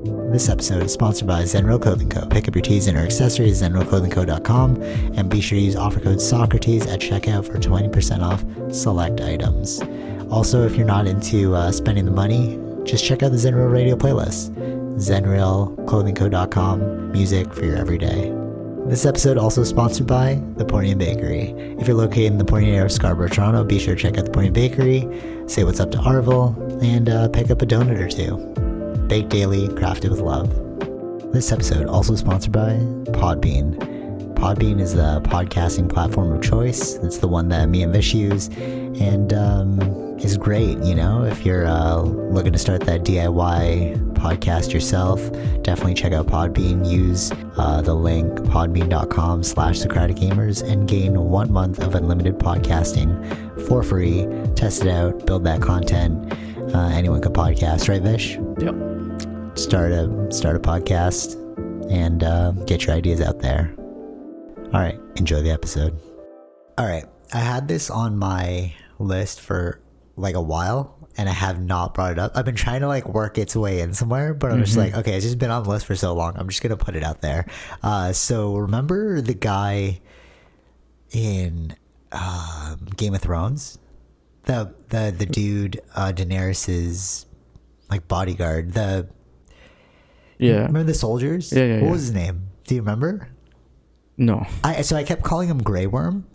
This episode is sponsored by Zenro Clothing Co. Pick up your tees and or accessories at zenroclothingco.com and be sure to use offer code Socrates at checkout for 20% off select items. Also, if you're not into spending the money, just check out the Zenro radio playlist. zenroclothingco.com, music for your everyday. This episode also sponsored by The Pointy Bakery. If you're located in the Pointy area of Scarborough, Toronto, be sure to check out The Pointy Bakery, say what's up to Arville, and pick up a donut or two. Baked daily, crafted with love. This episode also sponsored by Podbean. Podbean is the podcasting platform of choice. It's the one that me and Vish use, and is great, you know, if you're looking to start that DIY podcast yourself. Definitely check out Podbean. Use the link podbean.com/SocraticGamers and gain 1 month of unlimited podcasting for free. Test it out, build that content. Anyone could podcast, right, Vish? Yep. Start a podcast and get your ideas out there. All right, enjoy the episode. All right, I had this on my list for like a while and I have not brought it up. I've been trying to like work its way in somewhere, but I'm just like, okay, it's just been on the list for so long. I'm just gonna put it out there. So remember the guy in Game of Thrones, the dude, Daenerys's like bodyguard. Remember the soldiers? Yeah. What was his name? Do you remember? No. So I kept calling him Grey Worm.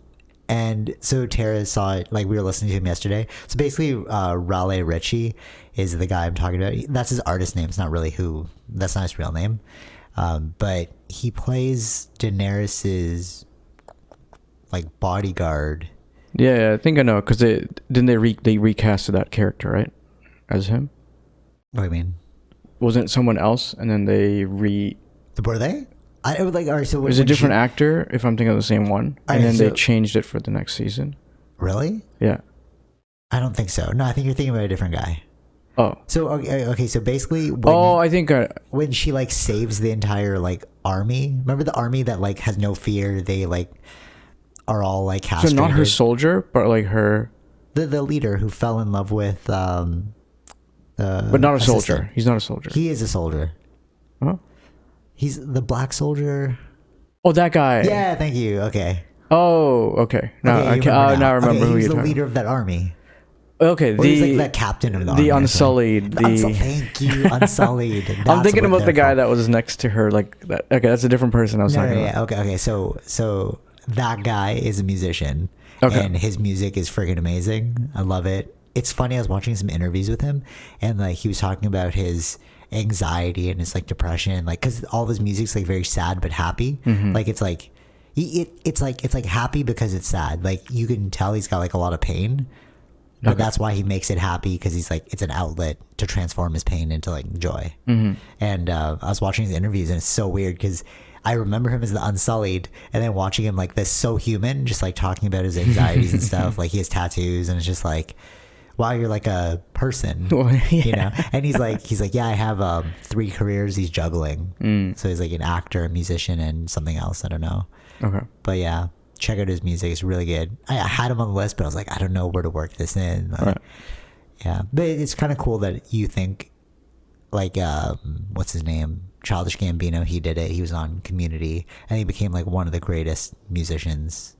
And so Tara saw it, like we were listening to him yesterday. So basically, Raleigh Ritchie is the guy I'm talking about. That's his artist name. It's not really that's not his real name. But he plays Daenerys's like bodyguard. Yeah, I think I know, because they recasted that character, right? As him? What do you mean? Wasn't it someone else, and then they Were they? I would like. All right, so it was a different actor, if I'm thinking of the same one, and then they changed it for the next season. Really? Yeah. I don't think so. No, I think you're thinking about a different guy. Oh. So okay. So basically, when she like saves the entire like army. Remember the army that like has no fear? They like are all like castrated. So not her soldier, but like her the leader who fell in love with but not a soldier. assistant. He's not a soldier. He is a soldier. Huh? He's the black soldier. Oh, that guy. Yeah, thank you. Okay. Oh, okay. Now I remember who you're the talking. leader of that army. Okay, he's like the captain of the army. The Unsullied. Thank you, Unsullied. I'm thinking about the guy that was next to her, like that. Okay, that's a different person I was talking about. Okay. So that guy is a musician, and his music is freaking amazing. I love it. It's funny. I was watching some interviews with him, and like he was talking about his anxiety and his like depression, like because all of his music's like very sad but happy. Like it's like it's like happy because it's sad. Like you can tell he's got like a lot of pain, but that's why he makes it happy, because he's like it's an outlet to transform his pain into like joy. And I was watching his interviews, and it's so weird because I remember him as the Unsullied, and then watching him like this so human, just like talking about his anxieties and stuff. Like he has tattoos, and it's just like, wow, you're like a person, you know? And he's like, yeah, I have 3 careers. He's juggling. So he's like an actor, a musician, and something else. I don't know. Okay. But yeah, check out his music. It's really good. I had him on the list, but I was like, I don't know where to work this in. Like, right. Yeah. But it's kind of cool that you think like, what's his name? Childish Gambino. He did it. He was on Community, and he became like one of the greatest musicians.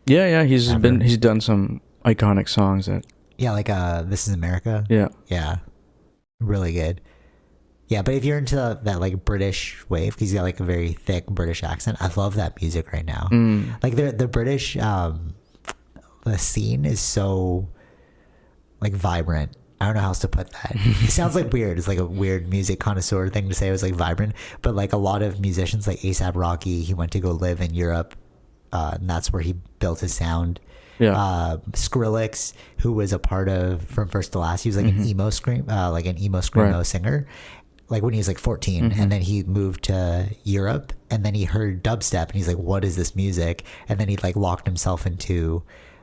Yeah. He's done some iconic songs that. Yeah, like This Is America. Yeah, really good. Yeah, but if you're into that like British wave, because he's got like a very thick British accent, I love that music right now. Like the British, the scene is so like vibrant. I don't know how else to put that. It sounds like weird. It's like a weird music connoisseur thing to say. It was like vibrant, but like a lot of musicians, like A$AP Rocky, he went to go live in Europe, and that's where he built his sound. Yeah. Skrillex, who was a part of From First to Last, he was like an emo screamo singer, like when he was like 14, and then he moved to Europe, and then he heard dubstep, and he's like, "What is this music?" And then he like locked himself into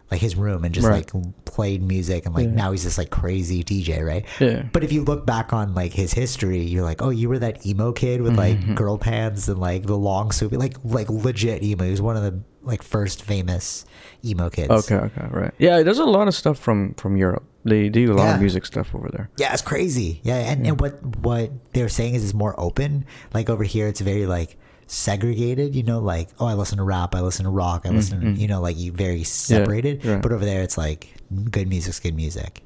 like his room and just like played music, and like now he's this like crazy DJ, right? Yeah. But if you look back on like his history, you're like, oh, you were that emo kid with like girl pants and like the long swoopy, like legit emo. He was one of the like first famous emo kids. Okay, right. Yeah, there's a lot of stuff from Europe They do a lot of music stuff over there. Yeah, it's crazy. Yeah, and what they're saying is it's more open. Like over here, it's very like segregated. You know, like I listen to rap, I listen to rock, I listen. You know, like you very separated. Yeah, right. But over there, it's like good music's good music.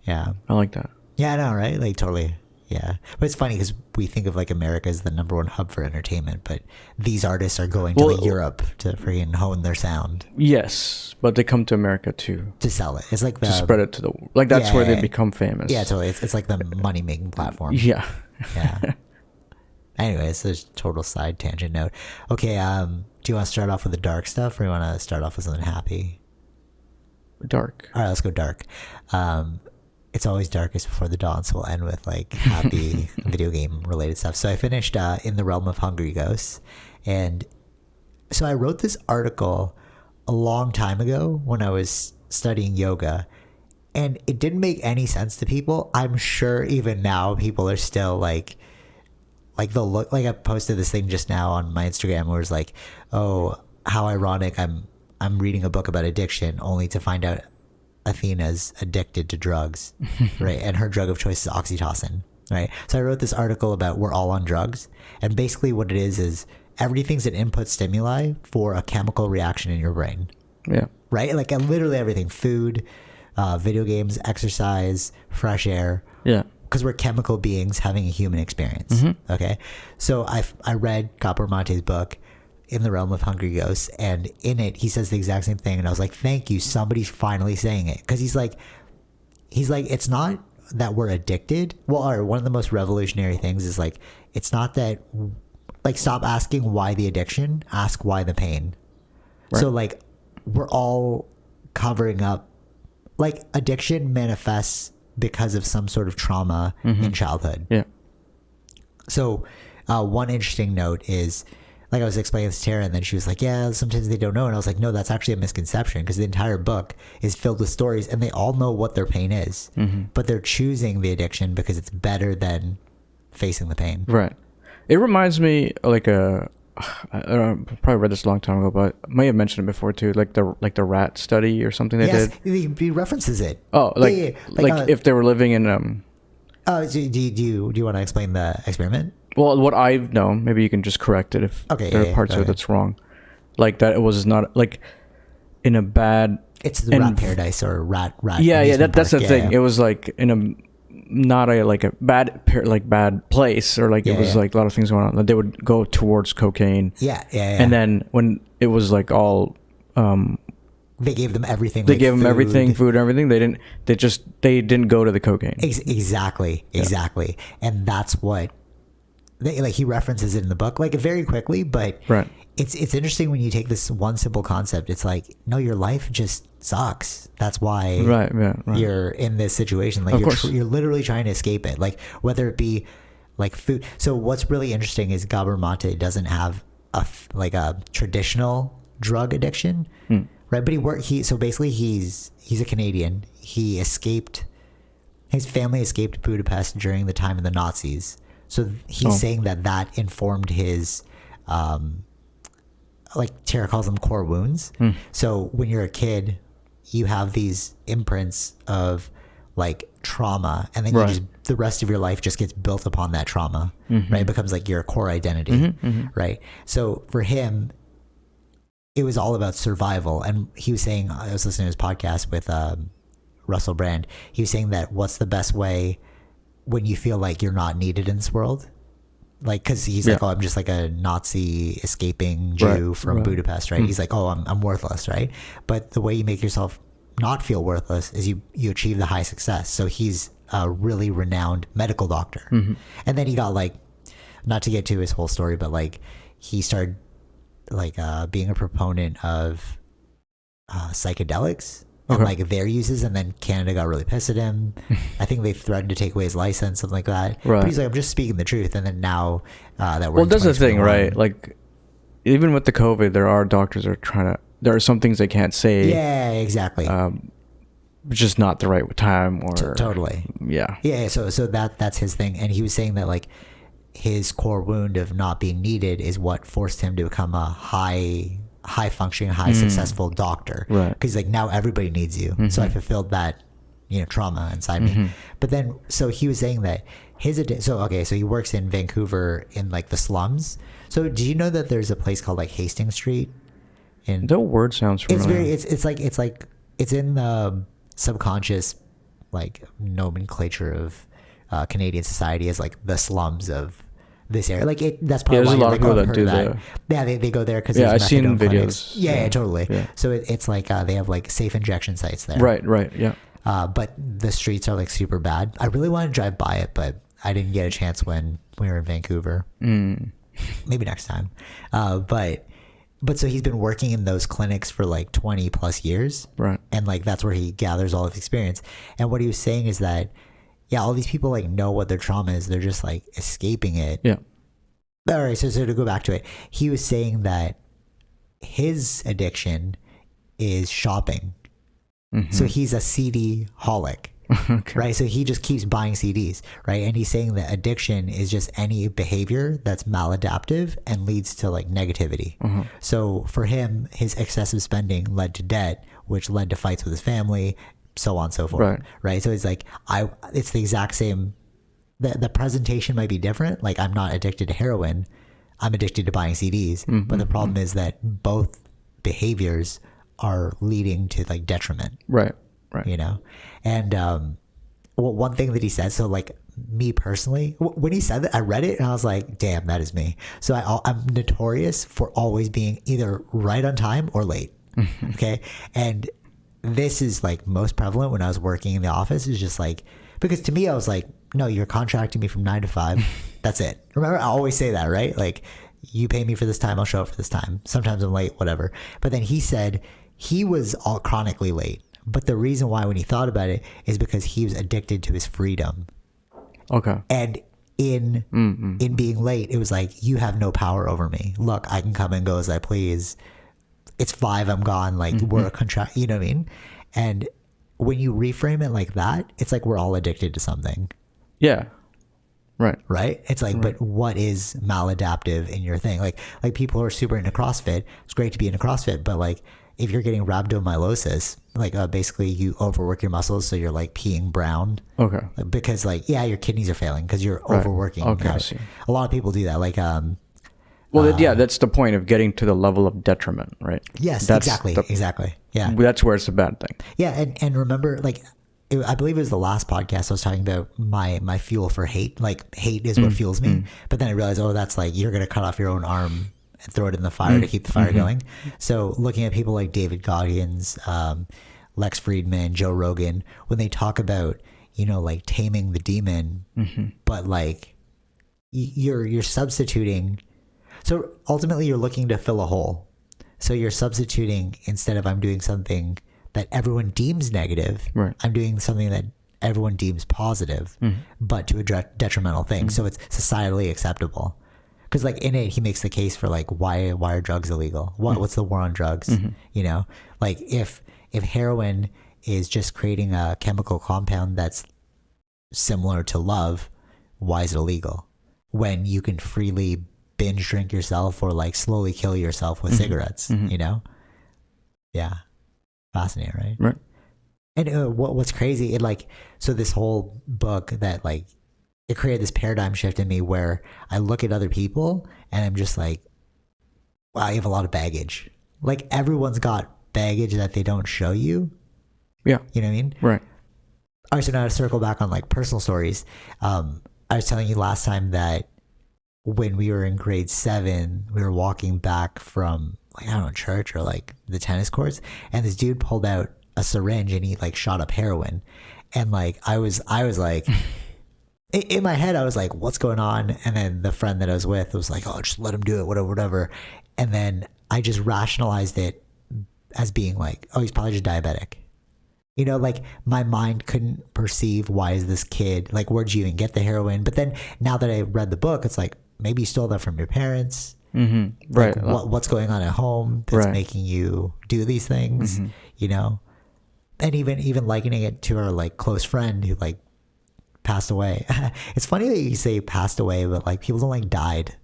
Yeah, I like that. Yeah, I know, right? Like totally. Yeah, but it's funny because we think of like America as the number one hub for entertainment, but these artists are going to like Europe to freaking hone their sound. Yes, but they come to America to sell it. It's like to spread it to the like that's where they become famous. Yeah, totally. It's like the money making platform. Yeah. Anyways, it's a total side tangent note. Okay, do you want to start off with the dark stuff, or you want to start off with something happy? Dark. All right, let's go dark. It's always darkest before the dawn, so we'll end with like happy video game related stuff. So I finished In the Realm of Hungry Ghosts, and so I wrote this article a long time ago when I was studying yoga, and it didn't make any sense to people. I'm sure even now people are still like they'll look like I posted this thing just now on my Instagram where it's like, oh, how ironic, I'm reading a book about addiction only to find out Athena's addicted to drugs, right? And her drug of choice is oxytocin, right? So I wrote this article about we're all on drugs, and basically what it is everything's an input stimuli for a chemical reaction in your brain. Yeah. Right? Like read everything: food, video games, exercise, fresh air. Yeah. Because we're chemical beings having a human experience. Okay. So I read Gabor Mate's book, In the Realm of Hungry Ghosts, and in it he says the exact same thing, and I was like, thank you, somebody's finally saying it. Because he's like it's not that we're addicted. Well, one of the most revolutionary things is like, it's not that, like, stop asking why the addiction, ask why the pain. Right. So like we're all covering up, like addiction manifests because of some sort of trauma in childhood. Yeah. So one interesting note is, like I was explaining this to Tara, and then she was like, yeah, sometimes they don't know. And I was like, no, that's actually a misconception, because the entire book is filled with stories and they all know what their pain is, but they're choosing the addiction because it's better than facing the pain. Right. It reminds me like I probably read this a long time ago, but I may have mentioned it before too, like the rat study or something they did. He references it. Oh, like if they were living in do you want to explain the experiment? Well, what I've known, maybe you can just correct it if there are parts of it that's wrong. Like that it was not like in a bad... It's the rat paradise or rat. Yeah, that's the thing. Yeah. It was like in a not a like a bad place, or like it was like a lot of things going on. Like they would go towards cocaine. Yeah. And then when it was like all... they gave them everything. They gave them everything, food and everything. They didn't go to the cocaine. Exactly. And that's what... he references it in the book like very quickly, but right. It's interesting when you take this one simple concept. It's like, no, your life just sucks. That's why you're in this situation. Like you're literally trying to escape it. Like whether it be like food. So what's really interesting is Gabor Mate doesn't have a traditional drug addiction, right? But so basically he's a Canadian. He escaped. His family escaped Budapest during the time of the Nazis. So he's saying that informed his, like Tara calls them core wounds. So when you're a kid, you have these imprints of like trauma, and then the rest of your life just gets built upon that trauma, right? It becomes like your core identity, right? So for him, it was all about survival. And he was saying, I was listening to his podcast with Russell Brand. He was saying that what's the best way when you feel like you're not needed in this world, like, because he's like, oh, I'm just like a Nazi escaping Jew from Budapest, right? He's like, oh, I'm worthless, right? But the way you make yourself not feel worthless is you achieve the high success. So he's a really renowned medical doctor, and then he got like, not to get to his whole story, but like he started like being a proponent of psychedelics. And like their uses, and then Canada got really pissed at him. I think they threatened to take away his license, something like that. Right. But he's like, I'm just speaking the truth. And then now that we're that's the thing, right? Like even with the COVID, there are doctors that are there are some things they can't say. Yeah, exactly. Just not the right time or totally. Yeah. Yeah. So that's his thing, and he was saying that like his core wound of not being needed is what forced him to become a high functioning, successful doctor. Right. Because like now everybody needs you. So I fulfilled that trauma inside me. But then, so he was saying that so he works in Vancouver in like the slums. So do you know that there's a place called like Hastings Street? The word sounds familiar. It's in the subconscious like nomenclature of Canadian society as like the slums of this area. Like that's probably there's why a lot of people that do that. Yeah, they go there because I've seen videos. Yeah, totally. Yeah. So it's like they have like safe injection sites there. Right. Yeah. But the streets are like super bad. I really want to drive by it, but I didn't get a chance when we were in Vancouver. Maybe next time. But so he's been working in those clinics for like 20 plus years. Right. And like that's where he gathers all of his experience. And what he was saying is that, yeah, all these people like know what their trauma is. They're just like escaping it. Yeah. All right. So to go back to it, he was saying that his addiction is shopping. So he's a CD holic. Okay. Right. So he just keeps buying CDs. Right. And he's saying that addiction is just any behavior that's maladaptive and leads to like negativity. So for him, his excessive spending led to debt, which led to fights with his family, so on and so forth. Right. So it's like, it's the exact same. The presentation might be different. Like I'm not addicted to heroin. I'm addicted to buying CDs. But the problem is that both behaviors are leading to like detriment. Right. And one thing that he said, so like me personally, when he said that, I read it and I was like, damn, that is me. So I'm notorious for always being either right on time or late. Okay. And this is like most prevalent when I was working in the office, is just like, because to me, I was like, no, you're contracting me from 9 to 5. That's it. Remember, I always say that, right? Like, you pay me for this time, I'll show up for this time. Sometimes I'm late, whatever. But then he said he was all chronically late. But the reason why, when he thought about it, is because he was addicted to his freedom. Okay. And in being late, it was like, you have no power over me. Look, I can come and go as I please. It's 5, I'm gone. Like, we're a contract, you know what I mean? And when you reframe it like that, it's like we're all addicted to something. Yeah. Right. It's like, but what is maladaptive in your thing? Like people who are super into CrossFit, it's great to be into CrossFit, but like, if you're getting rhabdomyolysis, like basically you overwork your muscles, so you're like peeing brown. Okay. Because like, yeah, your kidneys are failing because you're overworking. Okay, I see. A lot of people do that. Like, that's the point of getting to the level of detriment, right? Yes, exactly. Yeah. That's where it's a bad thing. Yeah, and remember, like, I believe it was the last podcast I was talking about my fuel for hate. Like, hate is what fuels me. But then I realized, that's like, you're going to cut off your own arm and throw it in the fire to keep the fire going. So looking at people like David Goggins, Lex Friedman, Joe Rogan, when they talk about, like taming the demon, but like you're substituting. So ultimately you're looking to fill a hole. So you're substituting, instead of I'm doing something that everyone deems negative, I'm doing something that everyone deems positive, but to a detrimental thing. So it's societally acceptable. Because like in it, he makes the case for like, why are drugs illegal? What's the war on drugs? Like if heroin is just creating a chemical compound that's similar to love, why is it illegal? When you can freely binge drink yourself or like slowly kill yourself with cigarettes, Yeah. Fascinating, right? And what's crazy, so this whole book that like, it created this paradigm shift in me where I look at other people and I'm just like, wow, you have a lot of baggage. Like everyone's got baggage that they don't show you. Yeah. You know what I mean? Right. All right. So now to circle back on like personal stories. I was telling you last time that when we were in grade 7, we were walking back from like, I don't know, church or like the tennis courts, and this dude pulled out a syringe and he like shot up heroin. And like, I was like, in my head, I was like, what's going on? And then the friend that I was with was like, oh, just let him do it, whatever. And then I just rationalized it as being like, oh, he's probably just diabetic. Like my mind couldn't perceive, why is this kid, like, where'd you even get the heroin? But then now that I read the book, it's like, maybe you stole that from your parents. Right. Like, what's going on at home that's making you do these things, And even likening it to our like close friend who like passed away. It's funny that you say passed away, but like people don't like died.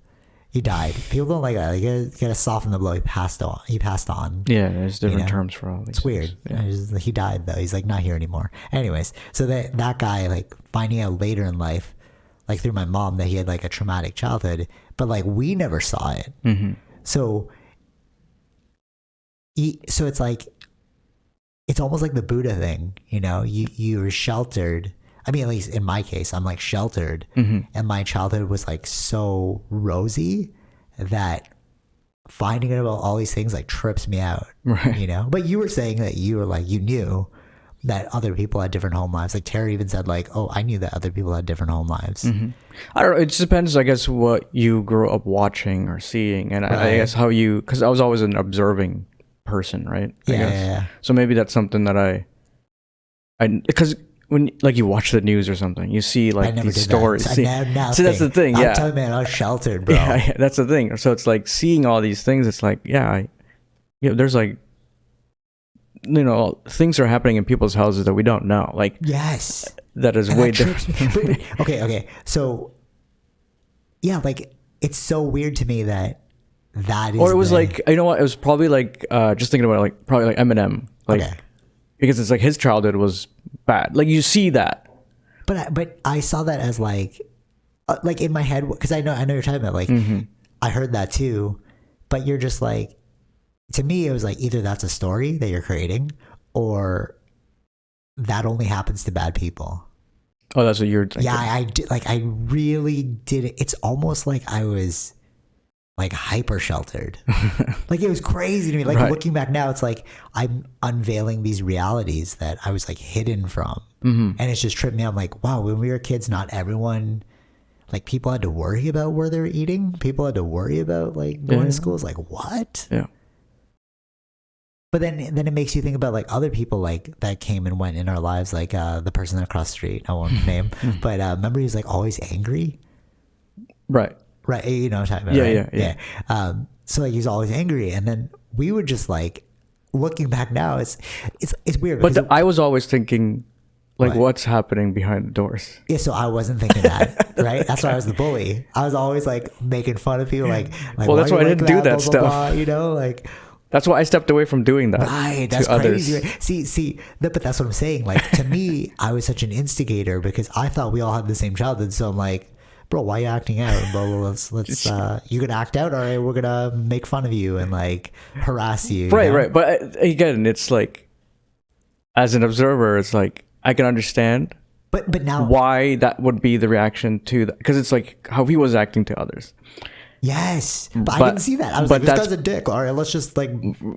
He died. People don't like that. You gotta soften the blow. He passed on. Yeah, there's different terms for all these. It's weird. Yeah. He died though. He's like not here anymore. Anyways, so that guy, like, finding out later in life, like through my mom, that he had like a traumatic childhood, but like we never saw it. Mm-hmm. So it's like, it's almost like the Buddha thing, you know. You were sheltered. I mean, at least in my case, I'm like sheltered, and my childhood was like so rosy that finding out about all these things like trips me out, right? You know. But you were saying that you were like, you knew that other people had different home lives. Like Terry even said, like, oh, I knew that other people had different home lives. Mm-hmm. I don't know. It just depends, I guess, what you grew up watching or seeing, and right. I guess how you, because I was always an observing person, right? Yeah. So maybe that's something that I because when like you watch the news or something, you see like these stories. So that's the thing. Yeah, I'm telling you, man, I was sheltered, bro. Yeah, that's the thing. So it's like seeing all these things. It's like, there's like, you know, things are happening in people's houses that we don't know. Like, yes, that is way different. Okay. So, yeah, like it's so weird to me that is. Or it was like, you know what? It was probably like, just thinking about it, like probably like Eminem, like because it's like his childhood was bad. Like you see that. But I saw that as like in my head, because I know you're talking about like I heard that too, but you're just like, to me it was like either that's a story that you're creating or that only happens to bad people. Oh, that's what you're thinking. Yeah, I did, like I really did it. It's almost like I was like hyper sheltered. Like it was crazy to me. Like looking back now, it's like I'm unveiling these realities that I was like hidden from. And it's just tripped me out. I'm like, wow, when we were kids, not everyone, like people had to worry about where they were eating. People had to worry about like going to school. It's like, what? Yeah. But then it makes you think about like other people like that came and went in our lives. Like the person across the street, I won't name, but remember he was like always angry. Right. Right, you know what I'm talking about, right? Yeah. So like he's always angry, and then we would just like, looking back now, it's weird. But I was always thinking, like, what's happening behind the doors? Yeah, so I wasn't thinking that, right? That's why I was the bully. I was always like making fun of people, like well, that's why I didn't do that stuff. Blah, you know, like. That's why I stepped away from doing that. Right, that's crazy. See, but that's what I'm saying. Like to me, I was such an instigator because I thought we all had the same childhood. So I'm like, bro, why are you acting out? Blah, blah, let's you gonna act out? All right, we're gonna make fun of you and like harass you. Right. But again, it's like, as an observer, it's like I can understand. But now why that would be the reaction to that, because it's like how he was acting to others. Yes, but I didn't see that. I was like, this guy's a dick. All right, let's just like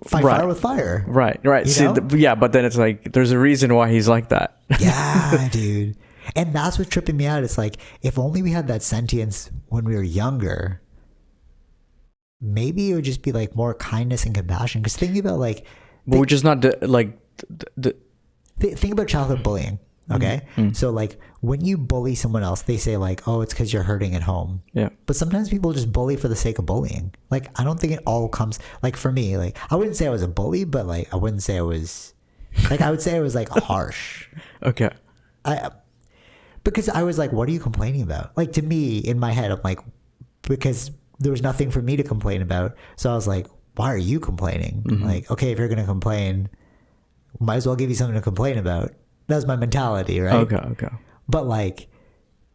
fight fire with fire. Right. See, but then it's like there's a reason why he's like that. Yeah, dude. And that's what's tripping me out. It's like, if only we had that sentience when we were younger, maybe it would just be like more kindness and compassion. Because thinking about like, but we're just not think about childhood bullying. Okay, so like when you bully someone else, they say like, oh, it's because you're hurting at home. Yeah. But sometimes people just bully for the sake of bullying. Like I don't think it all comes, like for me, like I wouldn't say I was a bully, but like I wouldn't say I was, like I would say I was like harsh. Okay. Because I was like, what are you complaining about? Like to me, in my head, I'm like, because there was nothing for me to complain about. So I was like, why are you complaining? Like, okay, if you're going to complain, might as well give you something to complain about. That was my mentality, right? Okay. But like,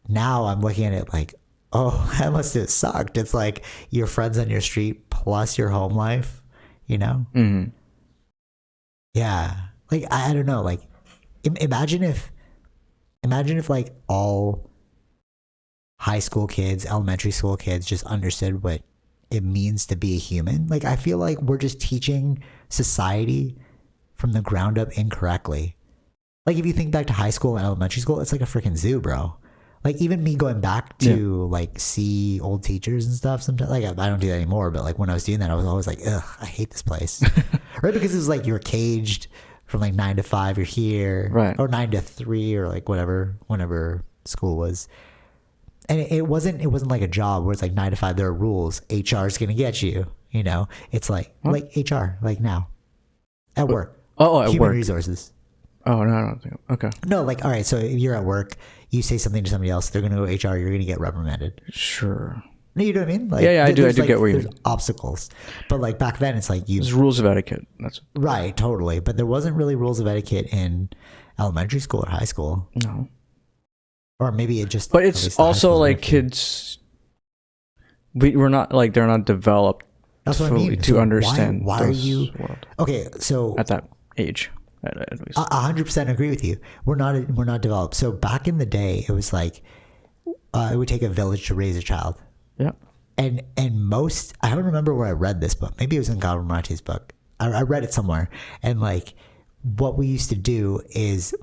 now I'm looking at it like, oh, that must have sucked. It's like your friends on your street plus your home life, you know? Yeah. Like, I don't know. Like, imagine if like all high school kids, elementary school kids just understood what it means to be a human. Like, I feel like we're just teaching society from the ground up incorrectly. Like, if you think back to high school and elementary school, it's like a freaking zoo, bro. Like, even me going back to like see old teachers and stuff sometimes, like I don't do that anymore, but like when I was doing that, I was always like, ugh, I hate this place. Right? Because it was like you're caged from like 9 to 5, you're here, right? Or 9 to 3, or like whenever school was. And it wasn't like a job where it's like 9 to 5, there are rules. HR is gonna get you, you know. It's like HR, like now at work. At human work. Resources. Oh no, I don't think. Okay. No, like, all right. So if you're at work, you say something to somebody else, they're gonna go HR. You're gonna get reprimanded. Sure. No, you know what I mean? Like, yeah, I do get where there's obstacles. But like back then it's like there's rules of etiquette. That's right, totally. But there wasn't really rules of etiquette in elementary school or high school. No. Or maybe it just. But it's also like kids. We're not like they're not developed. That's what I mean. To understand. Why are you? World. Okay, so at that age, at least. 100% agree with you. We're not developed. So back in the day, it was like it would take a village to raise a child. Yeah. And most, I don't remember where I read this book. Maybe it was in Gabor Mate's book. I read it somewhere. And like, what we used to do is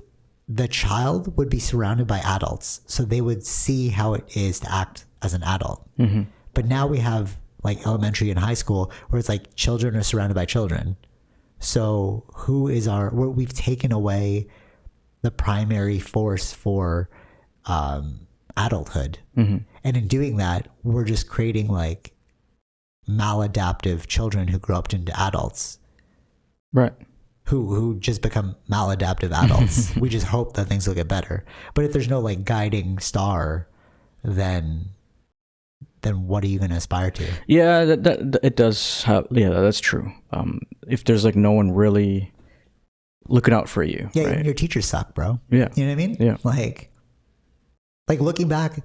the child would be surrounded by adults, so they would see how it is to act as an adult. Mm-hmm. But now we have like elementary and high school where it's like children are surrounded by children. So we've taken away the primary force for adulthood. Mm-hmm. And in doing that, we're just creating like maladaptive children who grow up into adults. Right. Who just become maladaptive adults. We just hope that things will get better. But if there's no like guiding star, then what are you going to aspire to? Yeah, that it does have. Yeah, that's true. If there's like no one really looking out for you, yeah, right? Your teachers suck, bro. Yeah, you know what I mean. Yeah, like looking back,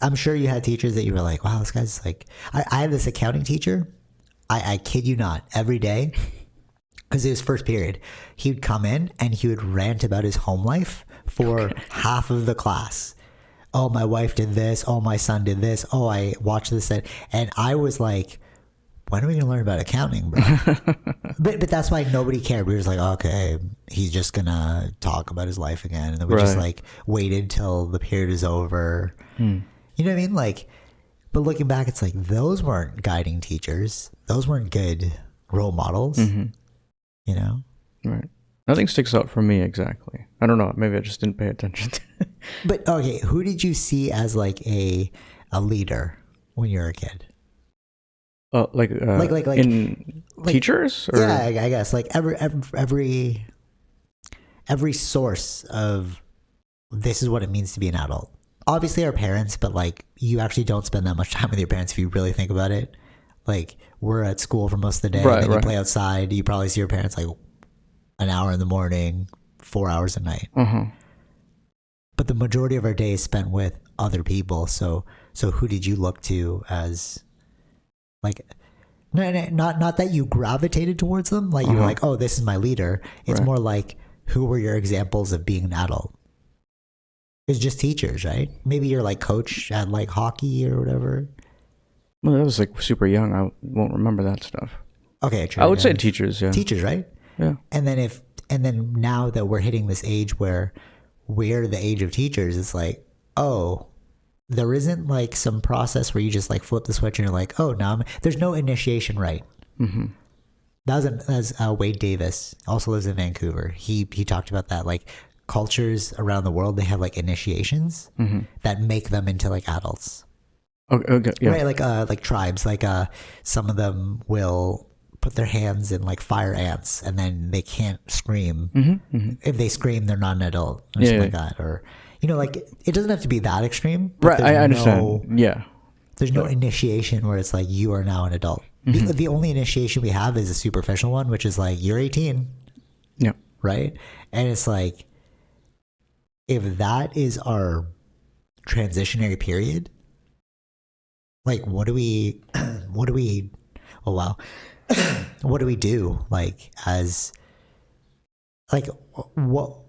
I'm sure you had teachers that you were like, wow, this guy's like. I had this accounting teacher. I kid you not, every day. Because it was first period, he would come in and he would rant about his home life for half of the class. Oh, my wife did this. Oh, my son did this. Oh, I watched this. And I was like, when are we going to learn about accounting, bro? but that's why nobody cared. We were just like, okay, he's just going to talk about his life again. And then we just like waited till the period is over. You know what I mean? Like, but looking back, it's like those weren't guiding teachers. Those weren't good role models. Mm-hmm. You know? Right. Nothing sticks out for me exactly. I don't know. Maybe I just didn't pay attention. But okay, who did you see as like a leader when you were a kid? Like in like, teachers? Or? Yeah, I guess like every source of this is what it means to be an adult. Obviously, our parents, but like you actually don't spend that much time with your parents if you really think about it. Like we're at school for most of the day, and then you play outside. You probably see your parents like an hour in the morning, 4 hours at night. Mm-hmm. But the majority of our day is spent with other people. So who did you look to as like? Not that you gravitated towards them. Like you were like, oh, this is my leader. It's more like who were your examples of being an adult? It's just teachers, right? Maybe you're like coach at like hockey or whatever. Well, that was like super young. I won't remember that stuff. Okay, true. I would say teachers, yeah. Teachers, right? Yeah. And then now that we're hitting this age where we're the age of teachers, it's like, oh, there isn't like some process where you just like flip the switch and you're like, oh, now there's no initiation right. Mm-hmm. That was Wade Davis, also lives in Vancouver. He talked about that, like cultures around the world, they have like initiations that make them into like adults. Okay, yeah. Right, like tribes, like some of them will put their hands in like fire ants, and then they can't scream. Mm-hmm, mm-hmm. If they scream, they're not an adult, or something like that. Or like it doesn't have to be that extreme. Right, I understand. There's no initiation where it's like you are now an adult. Mm-hmm. The only initiation we have is a superficial one, which is like you're 18. Yeah. Right, and it's like if that is our transitionary period. Like, what do we, oh wow, what do we do? Like, as, like, what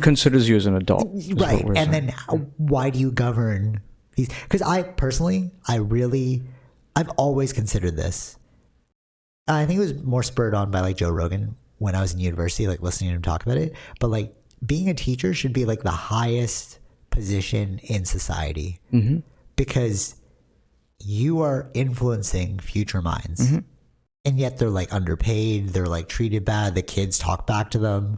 considers you as an adult? Right. And then why do you govern these? Because I've always considered this. I think it was more spurred on by like Joe Rogan when I was in university, like listening to him talk about it. But like being a teacher should be like the highest position in society because you are influencing future minds. And yet they're like underpaid. They're like treated bad. The kids talk back to them.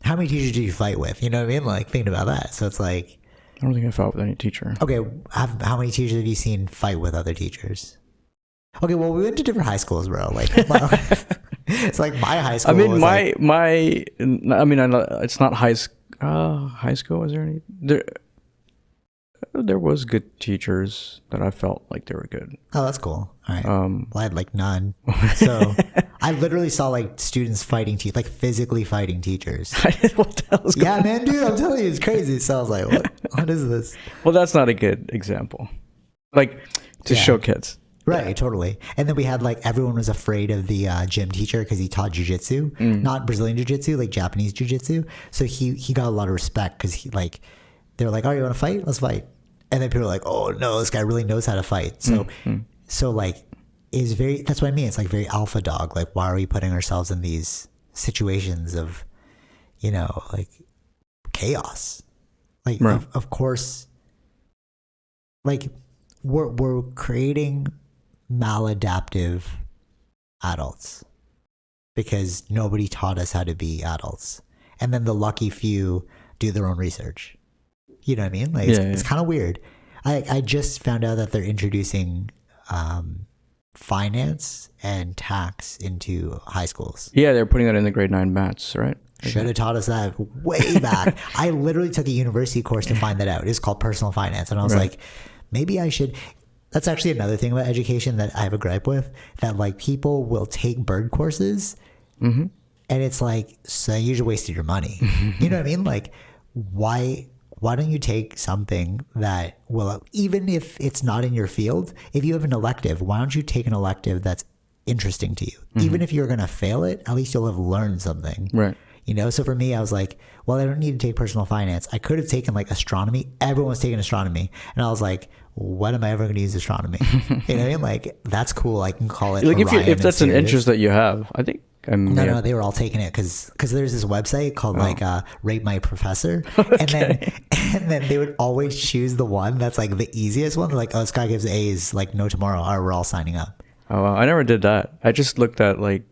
How many teachers do you fight with? You know what I mean? Like thinking about that. So it's like, I don't think I fought with any teacher. Okay. How many teachers have you seen fight with other teachers? Okay. Well, we went to different high schools, bro. Like, it's like my high school. I mean, it's not high school. Is there any there? There was good teachers that I felt like they were good. Oh, that's cool. All right. Well, I had like none. So I literally saw like students fighting like physically fighting teachers. What the hell is going on? Man, dude, I'm telling you, it's crazy. So I was like, what is this? Well, that's not a good example. Like to show kids. Right, totally. And then we had like everyone was afraid of the gym teacher because he taught jiu-jitsu, not Brazilian jiu-jitsu, like Japanese jiu-jitsu. So he got a lot of respect because he like, they were like, oh, you want to fight? Let's fight. And then people were like, oh no, this guy really knows how to fight. So so like is very, that's what I mean. It's like very alpha dog. Like, why are we putting ourselves in these situations of, you know, like chaos? Like of course, like we're creating maladaptive adults because nobody taught us how to be adults, and then the lucky few do their own research. You know what I mean? Like it's kind of weird. I just found out that they're introducing finance and tax into high schools. Yeah, they're putting that in the grade 9 maths, right? Should have taught us that way back. I literally took a university course to find that out. It's called personal finance, and I was like, maybe I should. That's actually another thing about education that I have a gripe with, that like people will take bird courses and it's like, so you just wasted your money. You know what I mean? Like, why don't you take something that will, even if it's not in your field, if you have an elective, why don't you take an elective that's interesting to you? Even if you're going to fail it, at least you'll have learned something. Right. You know, so for me, I was like, well, I don't need to take personal finance. I could have taken like astronomy. Everyone was taking astronomy. And I was like, when am I ever going to use astronomy? You know what I mean? Like, that's cool. I can call it like if that's an interest that you have, I think. No, they were all taking it because there's this website called like Rate My Professor. Okay. And then they would always choose the one that's like the easiest one. They're like, oh, this guy gives A's like no tomorrow. All right, we're all signing up. Oh, wow. I never did that. I just looked at like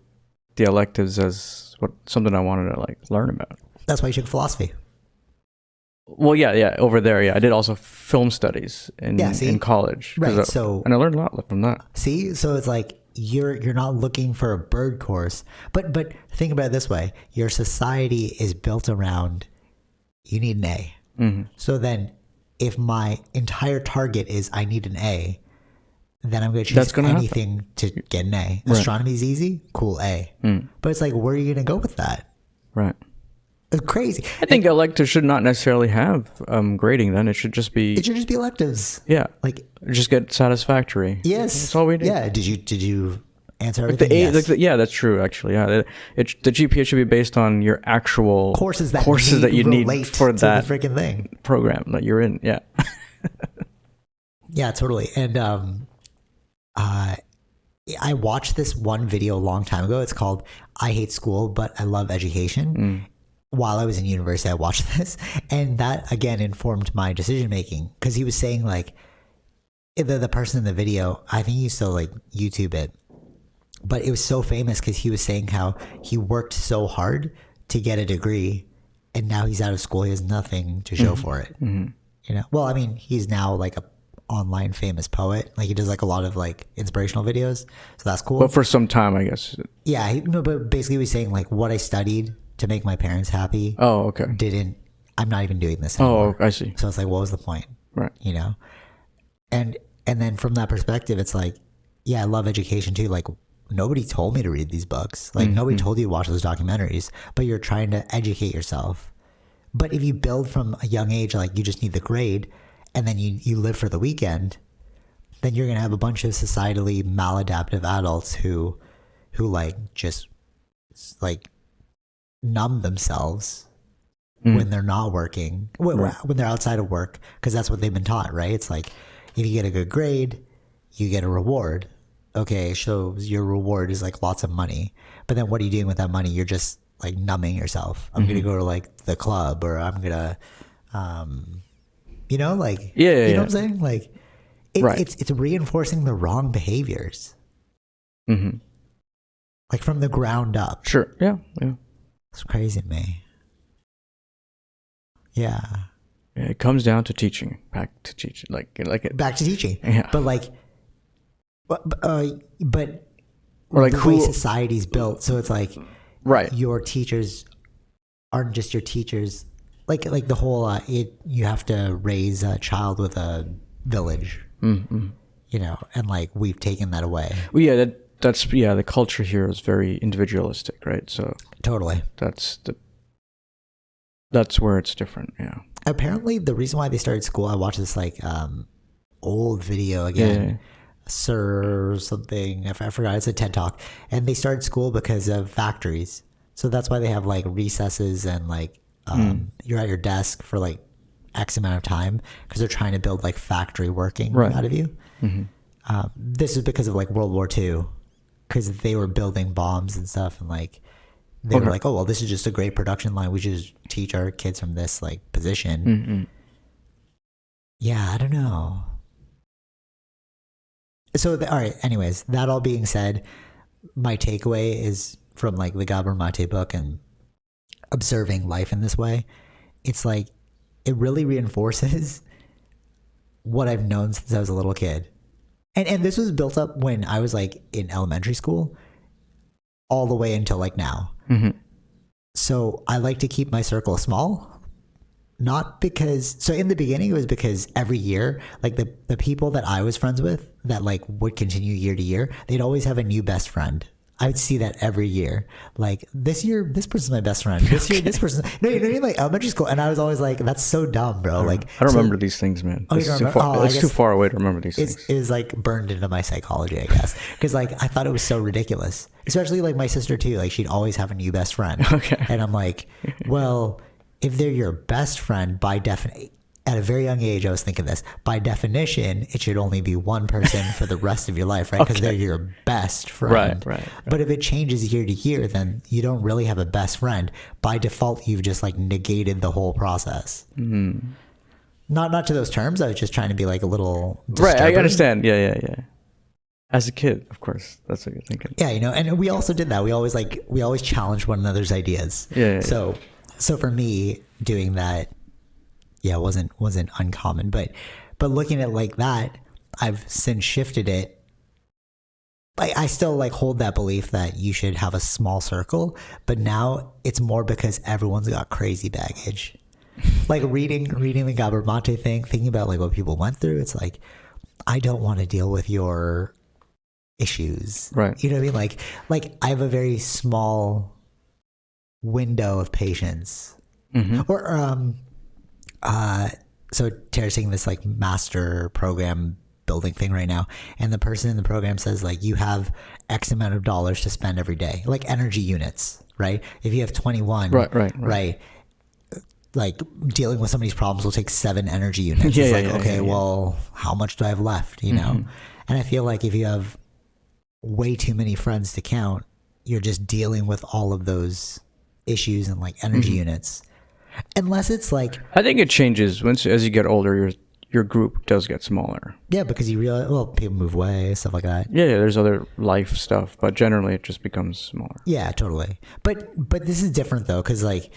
the electives as something I wanted to like learn about. That's why you took philosophy. Well, yeah, over there, yeah. I did also film studies in college. Right. And I learned a lot from that. See, so it's like you're not looking for a bird course, but think about it this way: your society is built around you need an A. So then, if my entire target is I need an A, then I'm going to choose anything to get an A. Right. Astronomy is easy, cool, A. But it's like, where are you going to go with that? Right. It's crazy. I think electives should not necessarily have grading. Then it should just be. It should just be electives. Yeah. Like just get satisfactory. Yes. That's all we do. Yeah. Did you answer everything? Yes. Yeah, that's true. Actually, yeah. The GPA should be based on your actual courses that you need for that freaking thing program that you're in. Yeah. Yeah, totally. And I watched this one video a long time ago. It's called "I Hate School, But I Love Education." While I was in university, I watched this, and that again informed my decision making, because he was saying like the person in the video, I think he used to like YouTube it, but it was so famous because he was saying how he worked so hard to get a degree, and now he's out of school. He has nothing to show for it. You know, well, I mean, he's now like a online famous poet. Like he does like a lot of like inspirational videos, so that's cool. But for some time, I guess. Yeah, but basically he was saying like what I studied to make my parents happy. Oh, okay. I'm not even doing this anymore. Oh, I see. So it's like, what was the point? Right. You know? And then from that perspective, it's like, yeah, I love education too. Like nobody told me to read these books. Like nobody told you to watch those documentaries, but you're trying to educate yourself. But if you build from a young age, like you just need the grade and then you live for the weekend, then you're going to have a bunch of societally maladaptive adults who like just like numb themselves when they're not working, when they're outside of work, because that's what they've been taught, right? It's like if you get a good grade, you get a reward. Okay, so your reward is like lots of money, but then what are you doing with that money? You're just like numbing yourself. I'm gonna go to like the club, or I'm gonna you know, like you know what I'm saying? Like it's reinforcing the wrong behaviors, like from the ground up. Sure. Yeah. It's crazy to me. Yeah. It comes down to teaching. Back to teaching. Back to teaching. Yeah. But like, but or like the way society's built, so it's like, right. Your teachers aren't just your teachers. like the whole you have to raise a child with a village, you know, and like we've taken that away. Well, yeah, that's the culture here is very individualistic, right? So totally, that's where it's different. Yeah. Apparently, the reason why they started school, I watched this like old video again. Yeah. Sir or something, I forgot, it's a TED Talk, and they started school because of factories. So that's why they have like recesses and like you're at your desk for like X amount of time because they're trying to build like factory working out of you. This is because of like World War II, because they were building bombs and stuff, and like they were like, oh well, this is just a great production line, we should just teach our kids from this like position. Yeah, I don't know. So, all right, anyways, that all being said, my takeaway is from like the Gabor Mate book and observing life in this way. It's like, it really reinforces what I've known since I was a little kid. And this was built up when I was like in elementary school all the way until like now. So I like to keep my circle small. Not because, so in the beginning it was because every year, like the people that I was friends with that like would continue year to year, they'd always have a new best friend. I would see that every year. Like this year, this person's my best friend. This year, this person. No, you know what I mean? Like elementary school, and I was always like, "That's so dumb, bro." Like I don't remember these things, man. Oh, it's too far. It's too far away to remember these things. It was like burned into my psychology, I guess, because like I thought it was so ridiculous. Especially like my sister too. Like she'd always have a new best friend. Okay. And I'm like, well, if they're your best friend, by definition, at a very young age, I was thinking this. By definition, it should only be one person for the rest of your life, right? Because they're your best friend. Right. But if it changes year to year, then you don't really have a best friend. By default, you've just like negated the whole process. Not to those terms. I was just trying to be like a little disturbing. Right, I understand. Yeah. As a kid, of course, that's what you're thinking. Yeah, you know, and we also did that. We always challenged one another's ideas. Yeah. So for me, doing that, yeah, wasn't uncommon. But looking at it like that, I've since shifted it. Like I still like hold that belief that you should have a small circle, but now it's more because everyone's got crazy baggage. Like reading the Gabor Mate thing, thinking about like what people went through, it's like, I don't want to deal with your issues. Right. You know what I mean? Like I have a very small window of patience. Or so Tara's taking this like master program building thing right now, and the person in the program says like you have X amount of dollars to spend every day, like energy units, right? If you have 21, right, like dealing with somebody's problems will take 7 energy units. Well, how much do I have left, you know? And I feel like if you have way too many friends to count, you're just dealing with all of those issues and like energy units. Unless it's like, I think it changes as you get older. Your group does get smaller. Yeah, because you realize, well, people move away, stuff like that. Yeah, there's other life stuff, but generally it just becomes smaller. Yeah, totally. But this is different though, because like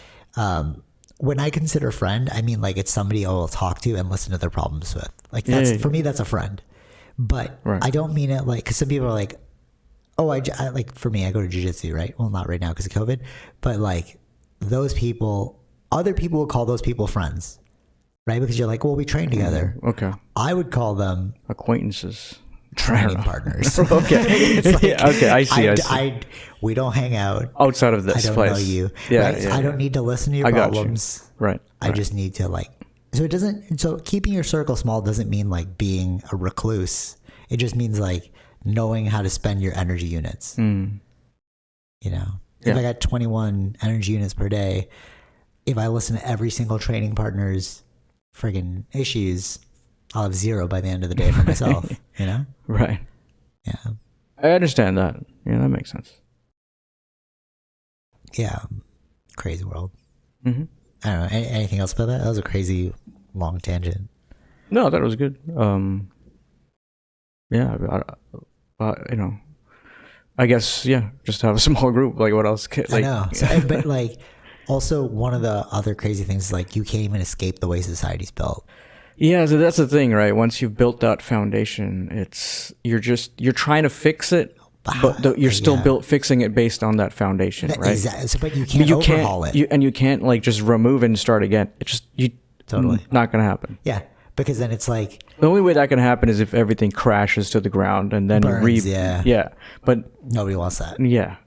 when I consider friend, I mean like it's somebody I will talk to and listen to their problems with. Like that's for me, that's a friend. But I don't mean it like, because some people are like, oh, I like for me, I go to jiu-jitsu, right? Well, not right now because of COVID, but like those people. Other people would call those people friends, right? Because you're like, well, we train together. Okay. I would call them acquaintances, training partners. Okay. Like, okay, I see. We don't hang out outside of this place. I don't know you. Yeah, right? I don't need to listen to your problems. Right. I just need to like. So keeping your circle small doesn't mean like being a recluse. It just means like knowing how to spend your energy units. You know, if I got 21 energy units per day. If I listen to every single training partner's friggin' issues, I'll have 0 by the end of the day for myself, you know? Right. Yeah. I understand that. Yeah, that makes sense. Yeah. Crazy world. I don't know. Anything else about that? That was a crazy long tangent. No, that was good. Yeah, you know, I guess, just have a small group. Like, what else? Like, I know. So, but like... Also, one of the other crazy things is like you can't even escape the way society's built. Yeah, so that's the thing, right? Once you've built that foundation, you're trying to fix it but you're still fixing it based on that foundation, right? Exactly. So, but you can't overhaul it. You can't like just remove and start again. It's just totally not going to happen. Yeah, because then it's like the only way that can happen is if everything crashes to the ground and then burns, but nobody wants that. Yeah.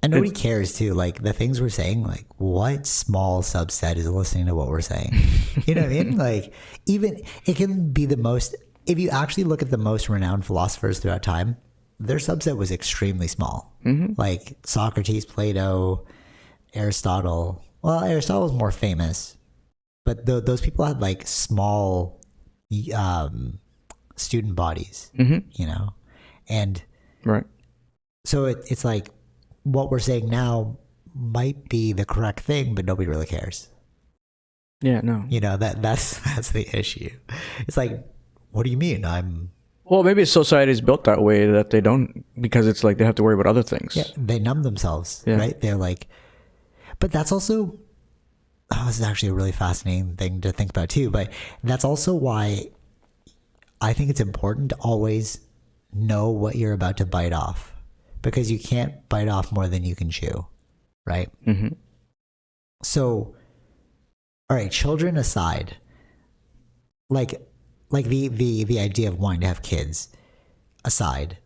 And nobody cares too. Like the things we're saying, like what small subset is listening to what we're saying? You know what I mean? Like even it can be the most, if you actually look at the most renowned philosophers throughout time, their subset was extremely small. Like Socrates, Plato, Aristotle. Well, Aristotle was more famous, but those people had like small student bodies, you know? And right. So it's like, what we're saying now might be the correct thing, but nobody really cares. Yeah, no. You know, that's the issue. It's like, what do you mean? Well, maybe society is built that way that they don't, because it's like they have to worry about other things. Yeah, they numb themselves, right? They're like, but that's also, this is actually a really fascinating thing to think about too, but that's also why I think it's important to always know what you're about to bite off. Because you can't bite off more than you can chew, right? So, all right, children aside, like the idea of wanting to have kids aside,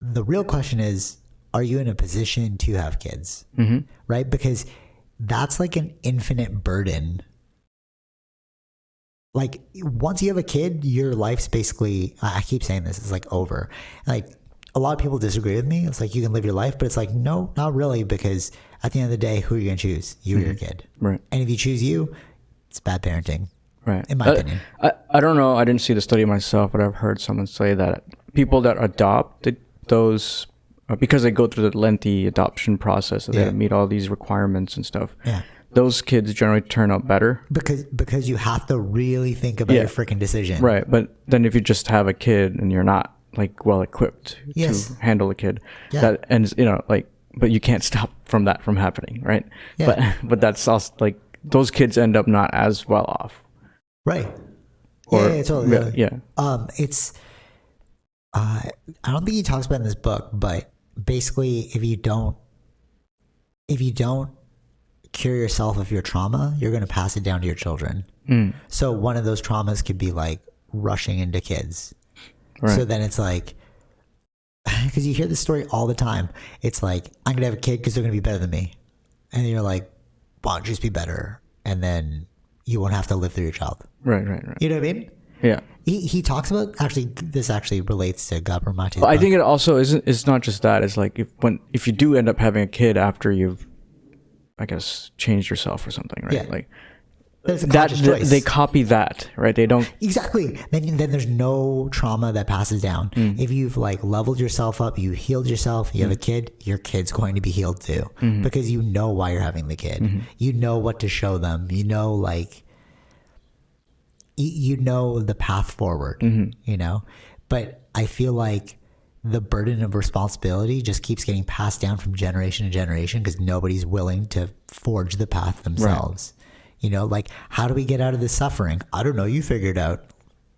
the real question is, are you in a position to have kids, right? Because that's like an infinite burden. Like once you have a kid, your life's basically, I keep saying this, it's like over. Like, a lot of people disagree with me. It's like you can live your life, but it's like, no, not really, because at the end of the day, who are you going to choose? You or your kid. Right. And if you choose you, it's bad parenting. Right. In my opinion. I don't know. I didn't see the study myself, but I've heard someone say that people that adopt those, because they go through the lengthy adoption process, and they meet all these requirements and stuff. Yeah. Those kids generally turn out better. Because you have to really think about your freaking decision. Right. But then if you just have a kid and you're not like well equipped to handle a kid, that ends, you know, like, but you can't stop from happening, right? But that's also like those kids end up not as well off, right? Or, totally. Yeah. It's I don't think he talks about it in this book, but basically if you don't cure yourself of your trauma, you're going to pass it down to your children. So one of those traumas could be like rushing into kids. Right. So then it's like, because you hear this story all the time. It's like, I'm going to have a kid because they're going to be better than me. And you're like, why don't you just be better? And then you won't have to live through your child. Right. You know what I mean? Yeah. He talks about, this actually relates to Gabor Mate's book. I think it also it's not just that. It's like if you do end up having a kid after you've, I guess, changed yourself or something, right? Yeah. Like, they copy that, right? They don't exactly. Then there's no trauma that passes down. If you've like leveled yourself up, you healed yourself, you have a kid, your kid's going to be healed too, because you know why you're having the kid. You know what to show them. You know, like you know the path forward. You know, but I feel like the burden of responsibility just keeps getting passed down from generation to generation because nobody's willing to forge the path themselves. Right. You know, like, how do we get out of this suffering? I don't know. You figure it out.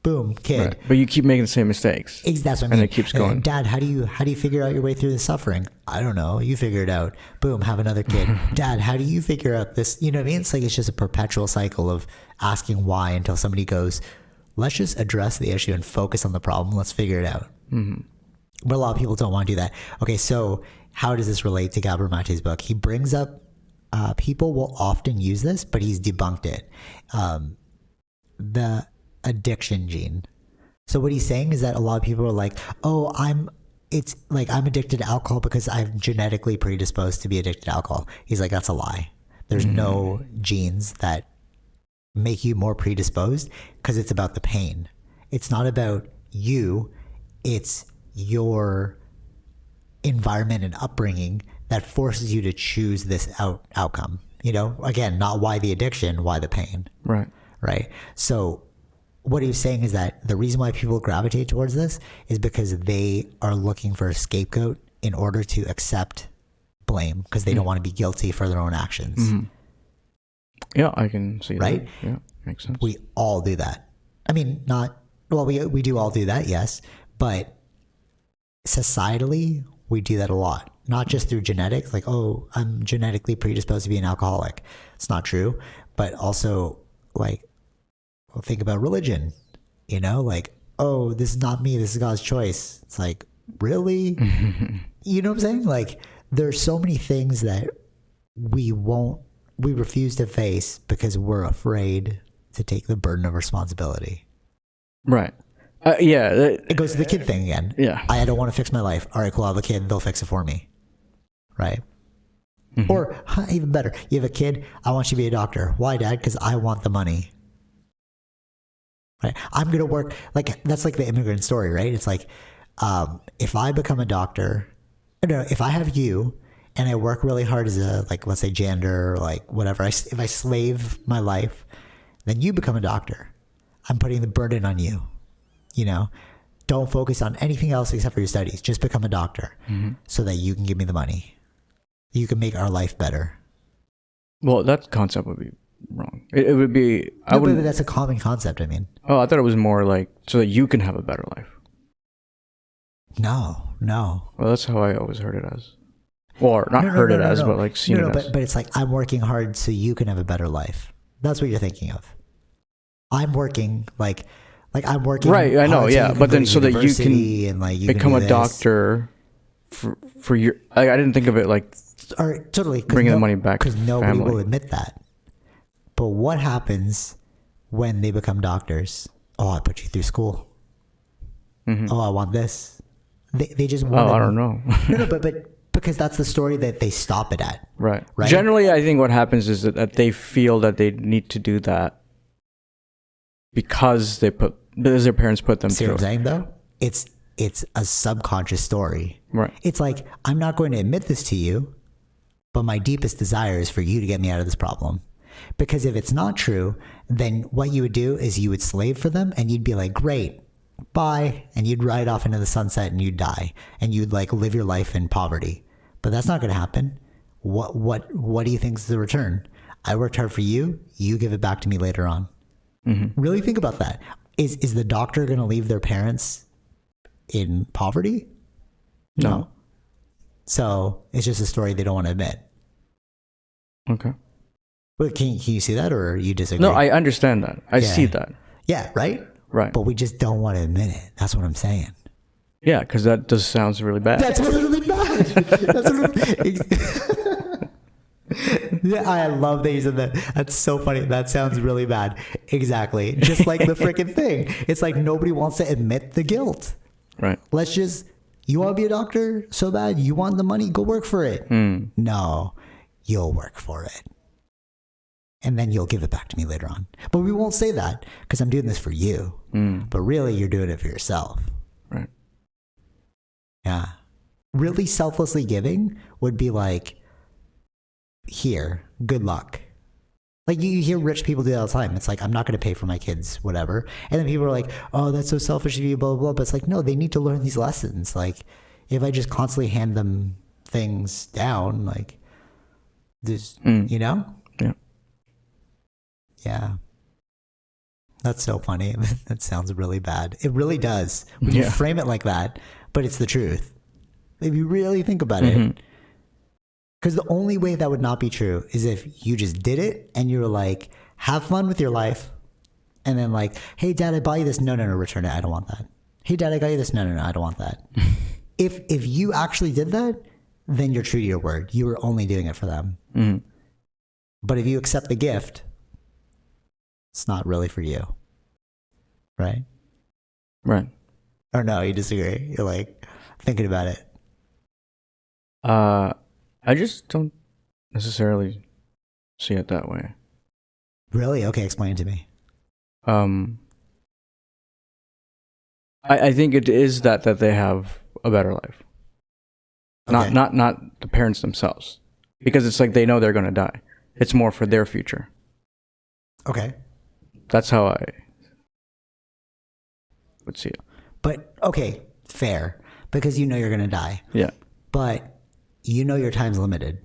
Boom, kid. Right. But you keep making the same mistakes. That's what I mean. And it keeps going. Dad, how do you figure out your way through the suffering? I don't know. You figure it out. Boom, have another kid. Dad, how do you figure out this? You know what I mean? It's like it's just a perpetual cycle of asking why until somebody goes, let's just address the issue and focus on the problem. Let's figure it out. But a lot of people don't want to do that. Okay, so how does this relate to Gabor Mate's book? He brings up people will often use this, but he's debunked it. The addiction gene. So what he's saying is that a lot of people are like, oh, I'm addicted to alcohol because I'm genetically predisposed to be addicted to alcohol. He's like, that's a lie. There's no genes that make you more predisposed because it's about the pain. It's not about you. It's your environment and upbringing that forces you to choose this outcome. You know, again, not why the addiction, why the pain. Right. So what he was saying is that the reason why people gravitate towards this is because they are looking for a scapegoat in order to accept blame because they don't want to be guilty for their own actions. Yeah, I can see that. Right? Yeah, makes sense. We all do that. I mean, we do all do that, yes, but societally, we do that a lot. Not just through genetics, like, oh, I'm genetically predisposed to be an alcoholic. It's not true. But also, like, well, think about religion, you know, like, oh, this is not me, this is God's choice. It's like, really? You know what I'm saying? Like, there's so many things that we refuse to face because we're afraid to take the burden of responsibility. Right. Yeah. It goes to the kid thing again. Yeah. I don't want to fix my life. All right, cool. I'll have a kid. They'll fix it for me. Right. Mm-hmm. Or even better, you have a kid. I want you to be a doctor. Why, Dad? Because I want the money. Right. I'm going to work. Like, that's like the immigrant story, right? It's like, if I become a doctor, if I have you and I work really hard as a, like, let's say janitor or like whatever, if I slave my life, then you become a doctor. I'm putting the burden on you. You know, don't focus on anything else except for your studies. Just become a doctor so that you can give me the money. You can make our life better. Well, that concept would be wrong. It would be... No, but that's a common concept, I mean. Oh, I thought it was more like so that you can have a better life. No. Well, that's how I always heard it as. Or not heard it as, but like seen it as. But it's like, I'm working hard so you can have a better life. That's what you're thinking of. I'm working like I'm working. Right, I know, yeah. But then so that you can and like you become can a doctor for your... I didn't think of it like... Or totally bringing the money back because nobody will admit that. But what happens when they become doctors? Oh, I put you through school. Mm-hmm. Oh, I want this. They just want. Oh, I don't know. no, but because that's the story that they stop it at. Right. Generally, I think what happens is that they feel that they need to do that because their parents put them See through. What I'm saying though? It's a subconscious story. Right. It's like, I'm not going to admit this to you, but my deepest desire is for you to get me out of this problem. Because if it's not true, then what you would do is you would slave for them and you'd be like, great, bye. And you'd ride off into the sunset and you'd die. And you'd like live your life in poverty. But that's not going to happen. What do you think is the return? I worked hard for you. You give it back to me later on. Mm-hmm. Really think about that. Is the doctor going to leave their parents in poverty? No. So it's just a story they don't want to admit. Okay. But can you see that, or you disagree? No, I understand that. I see that. Yeah, right? Right. But we just don't want to admit it. That's what I'm saying. Yeah, because that just sounds really bad. That's really bad. Yeah, I love that you said that. That's so funny. That sounds really bad. Exactly. Just like the freaking thing. It's like nobody wants to admit the guilt. Right. You want to be a doctor so bad? You want the money? Go work for it. No, you'll work for it. And then you'll give it back to me later on. But we won't say that because I'm doing this for you. But really, you're doing it for yourself. Right. Yeah. Really selflessly giving would be like, here, good luck. Like you hear rich people do that all the time. It's like, I'm not going to pay for my kids, whatever. And then people are like, oh, that's so selfish of you, blah, blah, blah. But it's like, no, they need to learn these lessons. Like if I just constantly hand them things down, like this, you know? Yeah. Yeah. That's so funny. That sounds really bad. It really does. When you frame it like that, but it's the truth. If you really think about it. Because the only way that would not be true is if you just did it and you were like, have fun with your life. And then like, hey, Dad, I bought you this. No, return it. I don't want that. Hey, Dad, I got you this. No, I don't want that. If you actually did that, then you're true to your word. You were only doing it for them. But if you accept the gift, it's not really for you. Right? Right. Or no, you disagree. You're like thinking about it. I just don't necessarily see it that way. Really? Okay, explain it to me. I think it is that they have a better life. Okay. Not the parents themselves. Because it's like they know they're going to die. It's more for their future. Okay. That's how I would see it. But, okay, fair. Because you know you're going to die. Yeah. But you know your time's limited.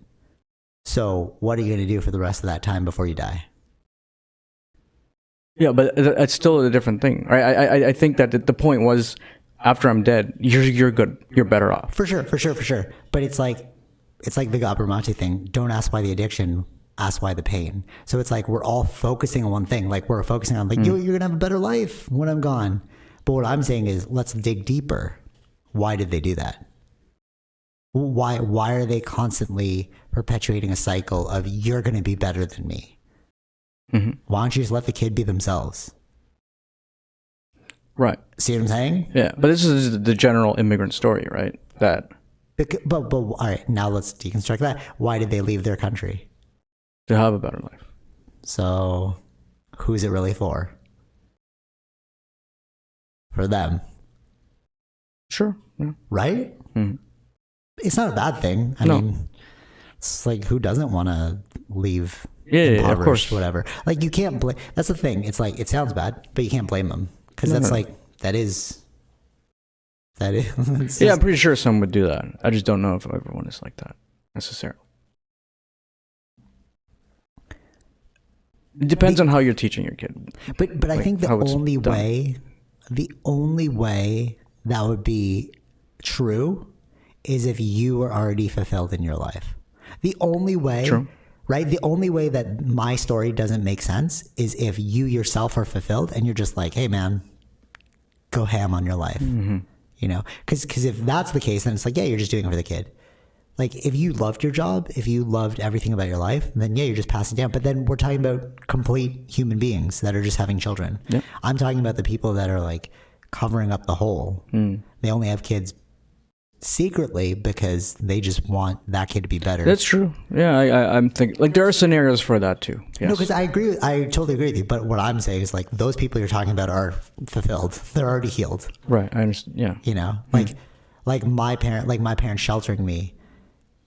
So what are you going to do for the rest of that time before you die? Yeah, but it's still a different thing, right? I think that the point was after I'm dead, you're good. You're better off. For sure. But it's like the Gabor Mate thing. Don't ask why the addiction, ask why the pain. So it's like we're all focusing on one thing. Like we're focusing on like, you're going to have a better life when I'm gone. But what I'm saying is let's dig deeper. Why did they do that? Why are they constantly perpetuating a cycle of you're going to be better than me? Mm-hmm. Why don't you just let the kid be themselves? Right. See what I'm saying? Yeah. But this is the general immigrant story, right? But all right, now let's deconstruct that. Why did they leave their country? To have a better life. So who's it really for? For them. Sure. Yeah. Right? Mm-hmm. It's not a bad thing. I mean, it's like, who doesn't want to leave impoverished, of course. whatever. Like, you can't blame. That's the thing. It's like, it sounds bad, but you can't blame them. Because that is. Yeah, I'm pretty sure some would do that. I just don't know if everyone is like that necessarily. It depends on how you're teaching your kid. But like, I think the only way that would be true is if you were already fulfilled in your life. The only way, True. Right? The only way that my story doesn't make sense is if you yourself are fulfilled and you're just like, hey man, go ham on your life. Mm-hmm. You know, because if that's the case, then it's like, yeah, you're just doing it for the kid. Like if you loved your job, if you loved everything about your life, then yeah, you're just passing down. But then we're talking about complete human beings that are just having children. Yep. I'm talking about the people that are like covering up the hole. They only have kids secretly because they just want that kid to be better. That's true. Yeah, I'm thinking like there are scenarios for that too. Yes. No, because I totally agree with you. But what I'm saying is like those people you're talking about are fulfilled. They're already healed. Right. I understand. Yeah. You know, like my parents sheltering me.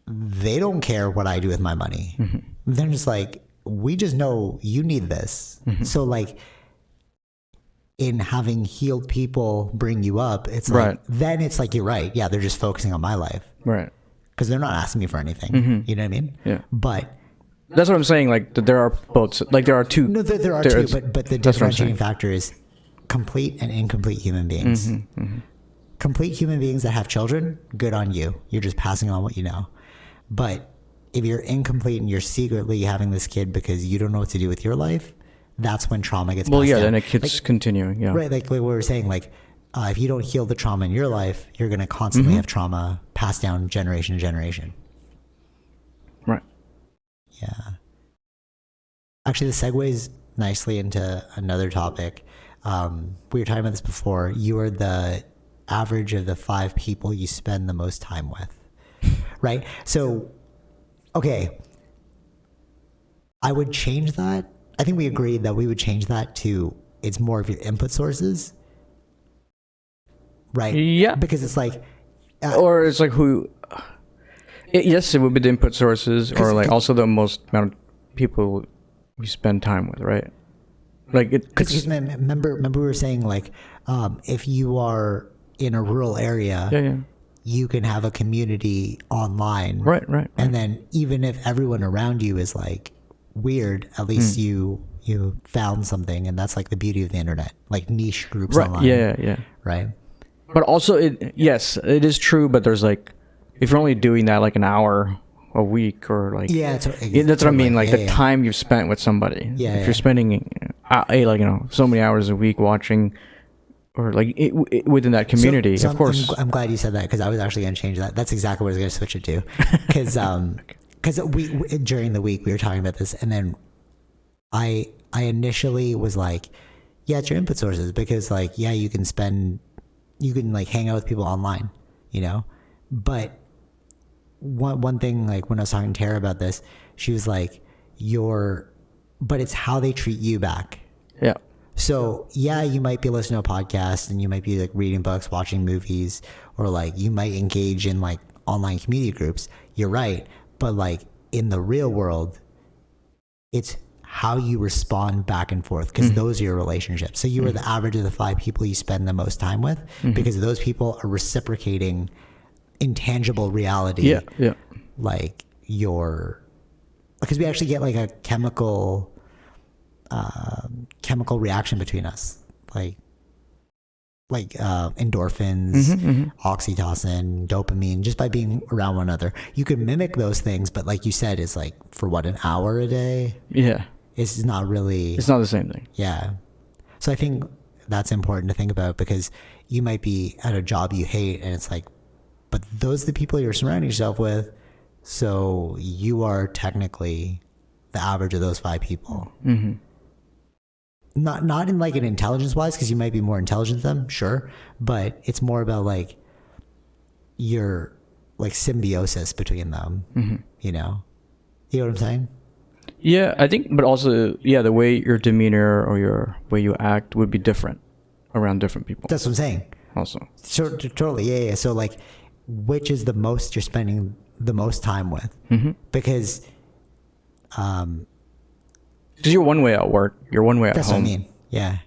They don't care what I do with my money. Mm-hmm. They're just like, we just know you need this. Mm-hmm. So like, in having healed people bring you up, it's like, then it's like, you're right. Yeah, they're just focusing on my life. Right. Because they're not asking me for anything. Mm-hmm. You know what I mean? Yeah. But that's what I'm saying. Like there are both, like there are two. No, there are two, but the differentiating factor is complete and incomplete human beings. Mm-hmm. Mm-hmm. Complete human beings that have children, good on you. You're just passing on what you know. But if you're incomplete and you're secretly having this kid because you don't know what to do with your life, that's when trauma gets passed down. Then it keeps continuing. Yeah. Right. Like we were saying, like if you don't heal the trauma in your life, you're going to constantly have trauma passed down generation to generation. Right. Yeah. Actually, this segues nicely into another topic. We were talking about this before. You are the average of the 5 people you spend the most time with. Right? So, okay. I would change that. I think we agreed that we would change that to it's more of your input sources. Right? Yeah. Because it's like... or it's like who... yes, it would be the input sources or like also the most amount of people we spend time with, right? Like because remember we were saying like if you are in a rural area... you can have a community online. Right. And then even if everyone around you is like weird, at least you found something, and that's like the beauty of the internet, like niche groups online. Yeah. Right. But also it is true, but there's like, if you're only doing that like an hour a week or like, that's what I mean. Like the time you've spent with somebody. Yeah. If you're spending so many hours a week watching, or like within that community, so of course. I'm glad you said that because I was actually going to change that. That's exactly what I was going to switch it to. Because we during the week we were talking about this, and then I initially was like, yeah, it's your input sources because like you can like hang out with people online, you know. But one thing, like when I was talking to Tara about this, she was like, but it's how they treat you back. Yeah. So you might be listening to a podcast and you might be like reading books, watching movies, or like you might engage in like online community groups. You're right. But like in the real world, it's how you respond back and forth because those are your relationships. So you are the average of the 5 people you spend the most time with because those people are reciprocating intangible reality. Yeah. Like because we actually get like a chemical reaction between us. Like like endorphins, oxytocin, dopamine, just by being around one another. You can mimic those things, but like you said, it's like for what, an hour a day? Yeah. It's not really... It's not the same thing. Yeah. So I think that's important to think about, because you might be at a job you hate and it's like, but those are the people you're surrounding yourself with. So you are technically the average of those 5 people. Mm-hmm. Not in like an intelligence wise, because you might be more intelligent than them, sure, but it's more about like your like symbiosis between them. You know what I'm saying? Yeah, I think, but also, the way your demeanor or your way you act would be different around different people. That's what I'm saying. Also, so totally, yeah. So like, which is the most you're spending the most time with? Because you're one way at work, you're one way at home. That's what I mean. Yeah,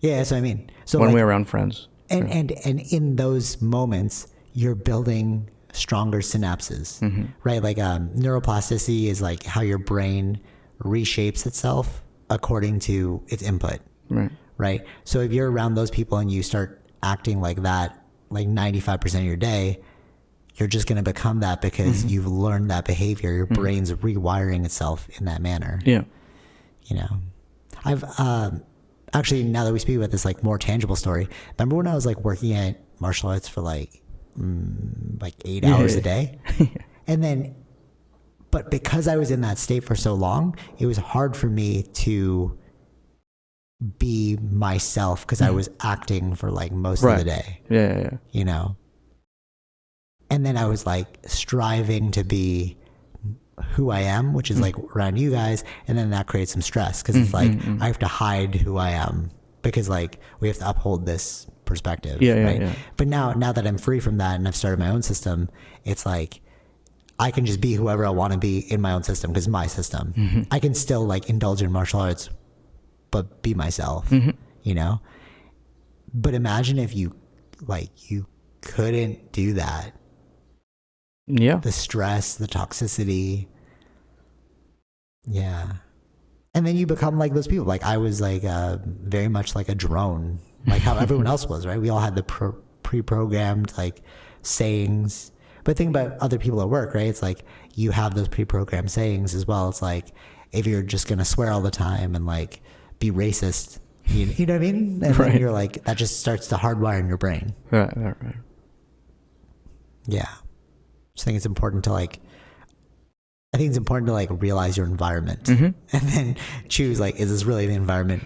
that's what I mean. So one like, way around friends. And in those moments, you're building stronger synapses, right? Like neuroplasticity is like how your brain reshapes itself according to its input, right? So if you're around those people and you start acting like that, like 95% of your day, you're just going to become that because you've learned that behavior. Your brain's rewiring itself in that manner. Yeah. You know, I've actually, now that we speak about this like more tangible story, remember when I was like working at martial arts for like 8 hours a day? And then, but because I was in that state for so long, it was hard for me to be myself because I was acting for like most of the day. Yeah. You know? And then I was like striving to be who I am, which is like around you guys. And then that creates some stress because it's like I have to hide who I am because like we have to uphold this perspective. Right? But now that I'm free from that and I've started my own system, it's like I can just be whoever I want to be in my own system because it's my system. I can still like indulge in martial arts, but be myself, you know? But imagine if you couldn't do that. Yeah. The stress, the toxicity. Yeah. And then you become like those people. Like I was like very much like a drone, like how everyone else was, right? We all had the pre-programmed like sayings. But think about other people at work, right? It's like you have those pre-programmed sayings as well. It's like if you're just going to swear all the time and like be racist, you know what I mean? And then you're like, that just starts to hardwire in your brain. Right. Yeah. I think it's important to like realize your environment and then choose like, is this really the environment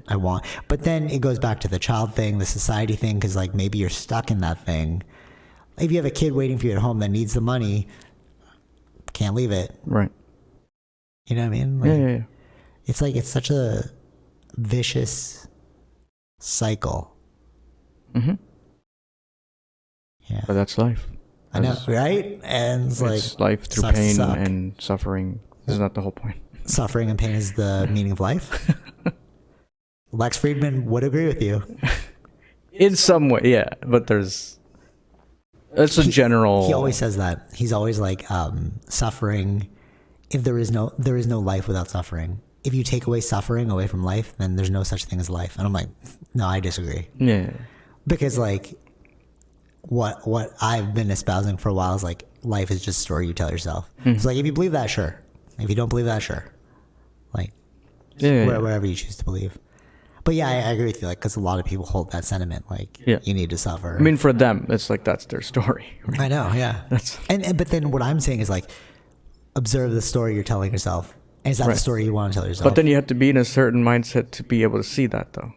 I want? But then it goes back to the child thing, the society thing, because like maybe you're stuck in that thing. If you have a kid waiting for you at home that needs the money, can't leave it. Right. You know what I mean? Like, yeah. It's like, it's such a vicious cycle. Yeah. But that's life. I know, right? And it's like life through pain and suffering. Isn't that the whole point? Suffering and pain is the meaning of life. Lex Friedman would agree with you. In some way, yeah. But that's a general. He always says that. He's always like, suffering. If there is no life without suffering. If you take away suffering away from life, then there's no such thing as life. And I'm like, no, I disagree. Yeah. Because like, what I've been espousing for a while is like life is just a story you tell yourself. It's like if you believe that, sure. If you don't believe that, sure. Like whatever you choose to believe. But yeah, I agree with you. Like because a lot of people hold that sentiment. Like you need to suffer. I mean, for them, it's like that's their story. Right? I know. Yeah. But then what I'm saying is like observe the story you're telling yourself. And is that the story you want to tell yourself? But then you have to be in a certain mindset to be able to see that, though.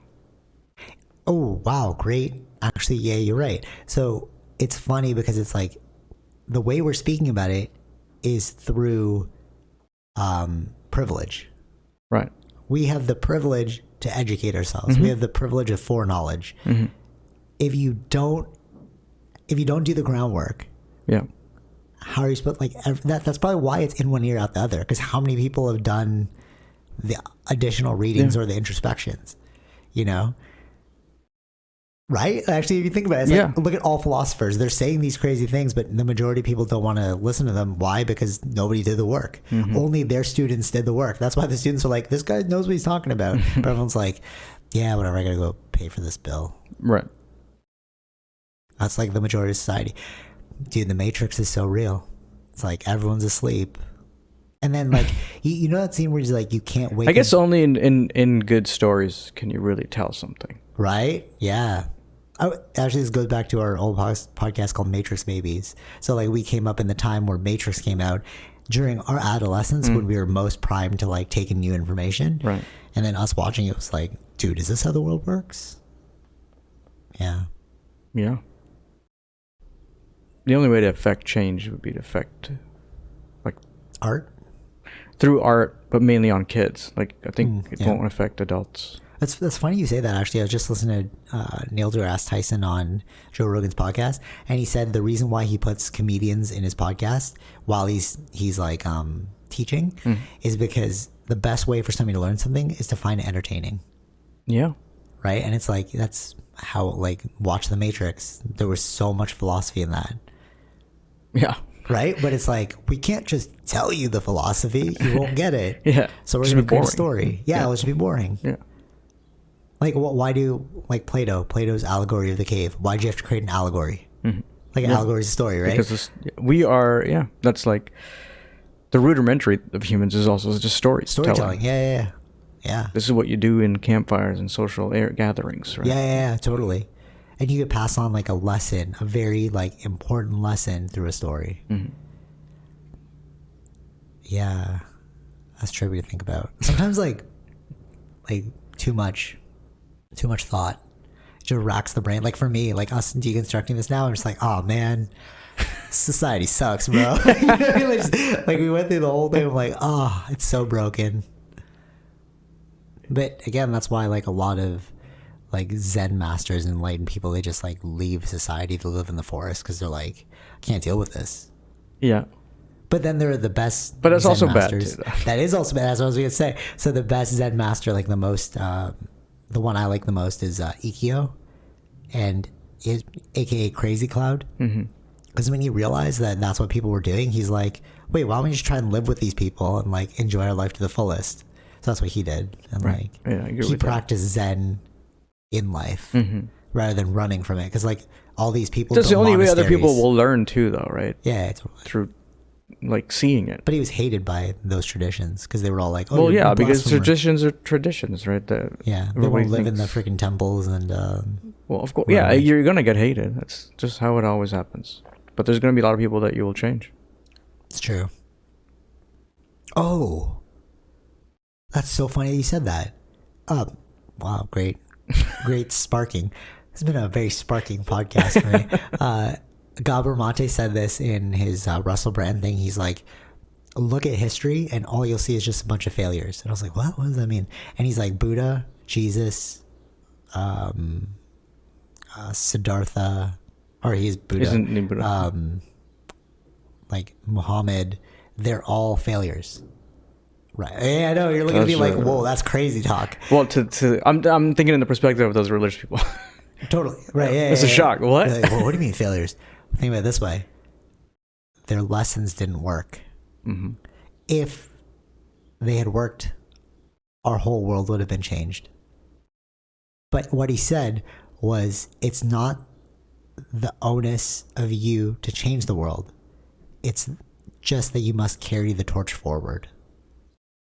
Oh wow, great. Actually, yeah, you're right. So it's funny because it's like the way we're speaking about it is through privilege. Right. We have the privilege to educate ourselves. We have the privilege of foreknowledge. If you don't do the groundwork, how are you supposed that's probably why it's in one ear out the other, because how many people have done the additional readings or the introspections, you know? Right? Actually, if you think about it, it's like, look at all philosophers. They're saying these crazy things, but the majority of people don't want to listen to them. Why? Because nobody did the work. Only their students did the work. That's why the students are like, this guy knows what he's talking about. But everyone's like, yeah, whatever, I got to go pay for this bill. Right. That's like the majority of society. Dude, the Matrix is so real. It's like everyone's asleep. And then like, you know that scene where he's like, you can't wait. I guess only in good stories can you really tell something. Right? Yeah. Actually, this goes back to our old podcast called Matrix Babies. So like we came up in the time where Matrix came out during our adolescence when we were most primed to like take in new information. Right. And then us watching it was like, dude, is this how the world works? Yeah. Yeah. The only way to affect change would be to affect like art. Through art, but mainly on kids. Like I think it won't affect adults. That's funny you say that. Actually, I was just listening to Neil deGrasse Tyson on Joe Rogan's podcast, and he said the reason why he puts comedians in his podcast while he's like teaching is because the best way for somebody to learn something is to find it entertaining. Yeah. Right, and it's like that's how like watch The Matrix. There was so much philosophy in that. Yeah. Right, but it's like we can't just tell you the philosophy; you won't get it. Yeah. So we're gonna create a story. Yeah, it'll just be boring. Yeah. Like, why do like Plato's allegory of the cave? Why'd you have to create an allegory? Like an allegory is a story, right? Because we are, that's like the rudimentary of humans is also just storytelling. Yeah. This is what you do in campfires and social gatherings, right? Yeah, totally. And you could pass on like a lesson, a very like important lesson through a story. Yeah, that's trippy to think about. Sometimes like too much thought just racks the brain. Like for me, like us deconstructing this now, I'm just like, oh man, society sucks, bro. You know what I mean? Like we went through the whole thing. I'm like, oh, it's so broken. But again, that's why like a lot of like Zen masters and enlightened people, they just like leave society to live in the forest because they're like, I can't deal with this. Yeah. But then they're the best. But that's Zen also masters. bad too. That is also bad. That's what I was going to say. So the best Zen master, like the most, the one I like the most is Ikkyo, and aka Crazy Cloud. Because when he realized that that's what people were doing, he's like, wait, why don't we just try and live with these people and like enjoy our life to the fullest? So that's what he did. And like he practiced Zen in life rather than running from it. Because like all these people, that's the only way other people will learn too, though, right? Yeah, totally. Through like seeing it. But he was hated by those traditions because they were all like, oh, well, yeah, because traditions are traditions, right? They won't live in the freaking temples and well, of course, yeah, you're gonna get hated. That's just how it always happens. But there's gonna be a lot of people that you will change. It's true. Oh, that's so funny that you said that. Wow, great sparking. It's been a very sparking podcast for me. Gabor Mate said this in his Russell Brand thing. He's like, look at history and all you'll see is just a bunch of failures. And I was like, what does that mean? And he's like, Buddha, Jesus, Siddhartha, or he's Buddha. Isn't he Buddha? Like Muhammad, they're all failures. Right. Yeah, I know. You're looking at me like, whoa, that's crazy talk. Well, I'm thinking in the perspective of those religious people. Totally. Right. Yeah. It's a shock. What? Like, well, what do you mean failures? Think about it this way. Their lessons didn't work. If they had worked, our whole world would have been changed. But what he said was, it's not the onus of you to change the world. It's just that you must carry the torch forward.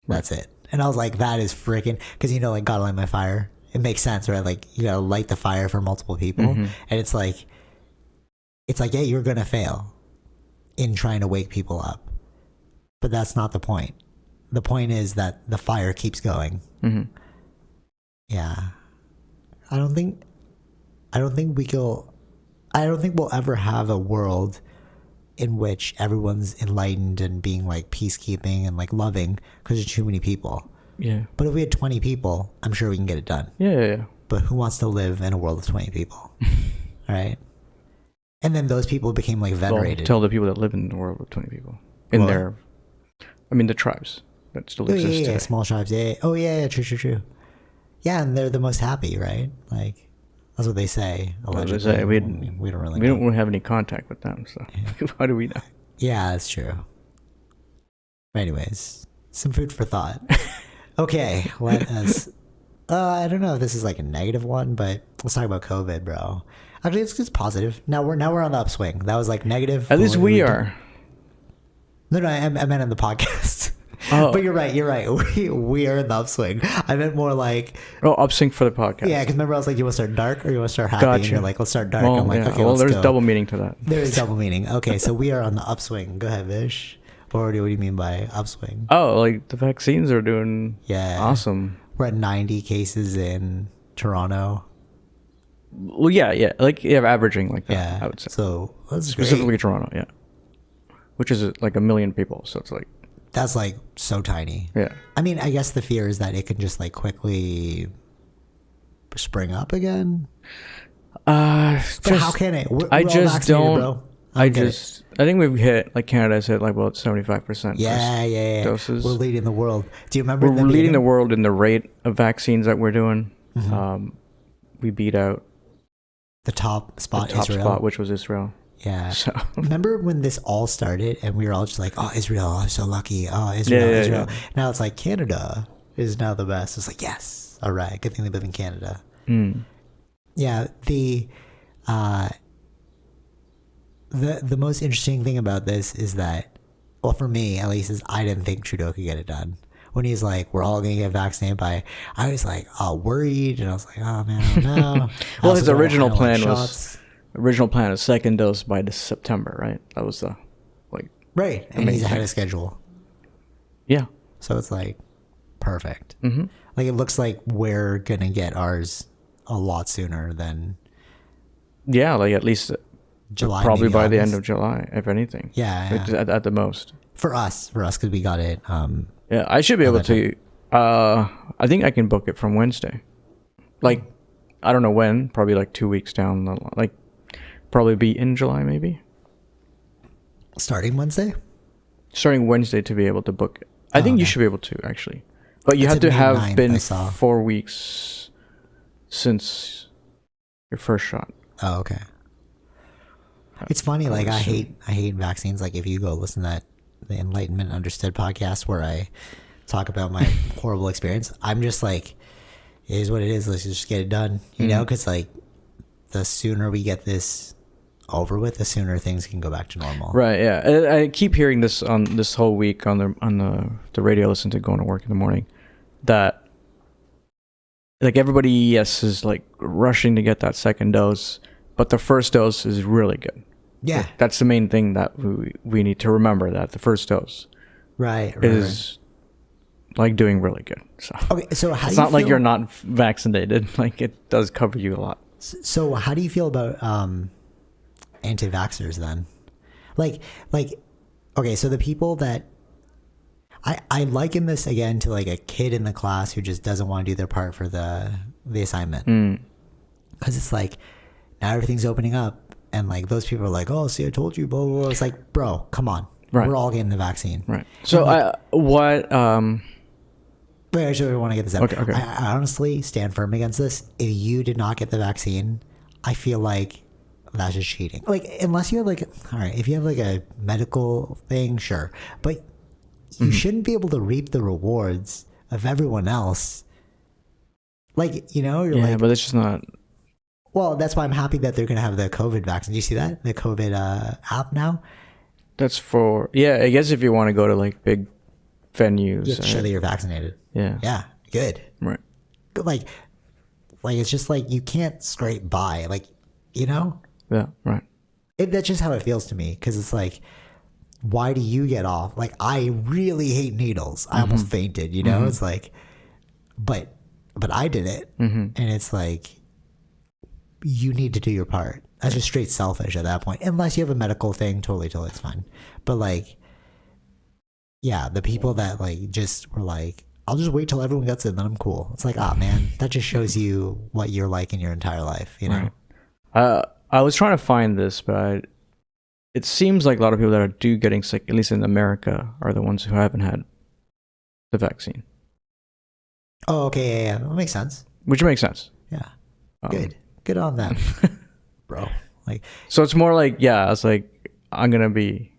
That's it. And I was like, that is freaking, because like gotta light my fire. It makes sense, right? Like you gotta light the fire for multiple people. And it's like, yeah, you're gonna fail in trying to wake people up. But that's not the point. The point is that the fire keeps going. Yeah. I don't think we'll ever have a world in which everyone's enlightened and being like peacekeeping and like loving because there's too many people. Yeah. But if we had 20 people, I'm sure we can get it done. Yeah. But who wants to live in a world of 20 people? Right? And then those people became like venerated. Well, tell the people that live in the world of 20 people. The tribes that still exist today. Yeah, small tribes. Yeah. Oh, yeah, true. Yeah, and they're the most happy, right? Like, that's what they say. Allegedly. We don't really We know. don't have any contact with them, so how do we know? Yeah, that's true. Anyways, some food for thought. Okay, let us... I don't know if this is like a negative one, but let's talk about COVID, bro. Actually, it's positive. Now we're on the upswing. That was like negative. At least we are. No, I meant in the podcast. Oh. But you're right. We are in the upswing. I meant more like upswing for the podcast. Yeah, because remember I was like, you want to start dark or you want to start happy? Gotcha. And you're like, let's start dark. Well, I'm like, okay, well, let's there's go. double meaning to that. There is double meaning. Okay, so we are on the upswing. Go ahead, Vish. What do you mean by upswing? Oh, like the vaccines are doing awesome. We're at 90 cases in Toronto. Well, yeah, like averaging like that. Yeah, I would say. So that's specifically great. Toronto, yeah, which is like 1 million people. So it's like that's like so tiny. Yeah. I mean, I guess the fear is that it can just like quickly spring up again. But how can it? I just don't. Bro. I think we've hit, like Canada's hit like about 75%. Yeah. Doses. We're leading the world. Do you remember? We're leading the world in the rate of vaccines that we're doing. Mm-hmm. We beat out the top spot, which was Israel. Yeah. So. Remember when this all started and we were all just like, oh, Israel, oh, so lucky. Oh, Israel. Yeah. Now it's like Canada is now the best. It's like, yes. All right. Good thing they live in Canada. Mm. Yeah. The most interesting thing about this is that, well, for me at least, is I didn't think Trudeau could get it done. When he's like, we're all going to get vaccinated by, I was like, worried. And I was like, oh man, I don't know. Well, his original plan is second dose by this September, right? That was the right. And he's ahead of schedule. Yeah. So it's like perfect. Mm-hmm. Like it looks like we're going to get ours a lot sooner than. Yeah, like at least July. Probably by the end of July, if anything. Yeah. At the most. For us, because we got it. Yeah, I should be able to. I think I can book it from Wednesday. Like, I don't know when. Probably like 2 weeks down the line. Like, probably be in July maybe. Starting Wednesday to be able to book it. I think you should be able to actually, but you have to have been 4 weeks since your first shot. Oh, okay. It's funny. Like I hate vaccines. Like if you go listen to the Enlightenment Understood podcast where I talk about my horrible experience, I'm just like, it is what it is. Let's just get it done, you know? Because like the sooner we get this over with, the sooner things can go back to normal. Right. Yeah. I keep hearing this on this whole week on the radio. Listen to going to work in the morning, that like everybody is like rushing to get that second dose, but the first dose is really good. Yeah, that's the main thing that we need to remember, that the first dose is like doing really good. So okay, so how it's do you not like you're not vaccinated. Like it does cover you a lot. So how do you feel about anti-vaxxers then? Like okay, so the people that I liken this again to like a kid in the class who just doesn't want to do their part for the assignment, because it's like now everything's opening up. And like those people are like, oh, see, I told you, blah, blah, blah. It's like, bro, come on. Right. We're all getting the vaccine. Right. So like, wait, I should want to get this out. Okay. I honestly stand firm against this. If you did not get the vaccine, I feel like that's just cheating. Like, unless you have like, all right, if you have like a medical thing, sure. But you shouldn't be able to reap the rewards of everyone else. Like, you know, you're but it's just not. Well, that's why I'm happy that they're going to have the COVID vaccine. Do you see that? The COVID app now? That's for, I guess if you want to go to like big venues. You have to show that you're vaccinated. Yeah. Yeah. Good. Right. But like it's just like you can't scrape by. Like, you know? Yeah, right. That's just how it feels to me. Because it's like, why do you get off? Like, I really hate needles. I almost fainted, you know? It's like, but I did it. And it's like, you need to do your part. That's just straight selfish at that point. Unless you have a medical thing, totally it's fine. But like, yeah, the people that like just were like, I'll just wait till everyone gets it, then I'm cool. It's like, man, that just shows you what you're like in your entire life, you know? Right. I was trying to find this, but it seems like a lot of people that are getting sick, at least in America, are the ones who haven't had the vaccine. Oh, okay, yeah. That makes sense. Which makes sense. Yeah. Good on them, bro. Like, so it's more like, it's like I'm gonna be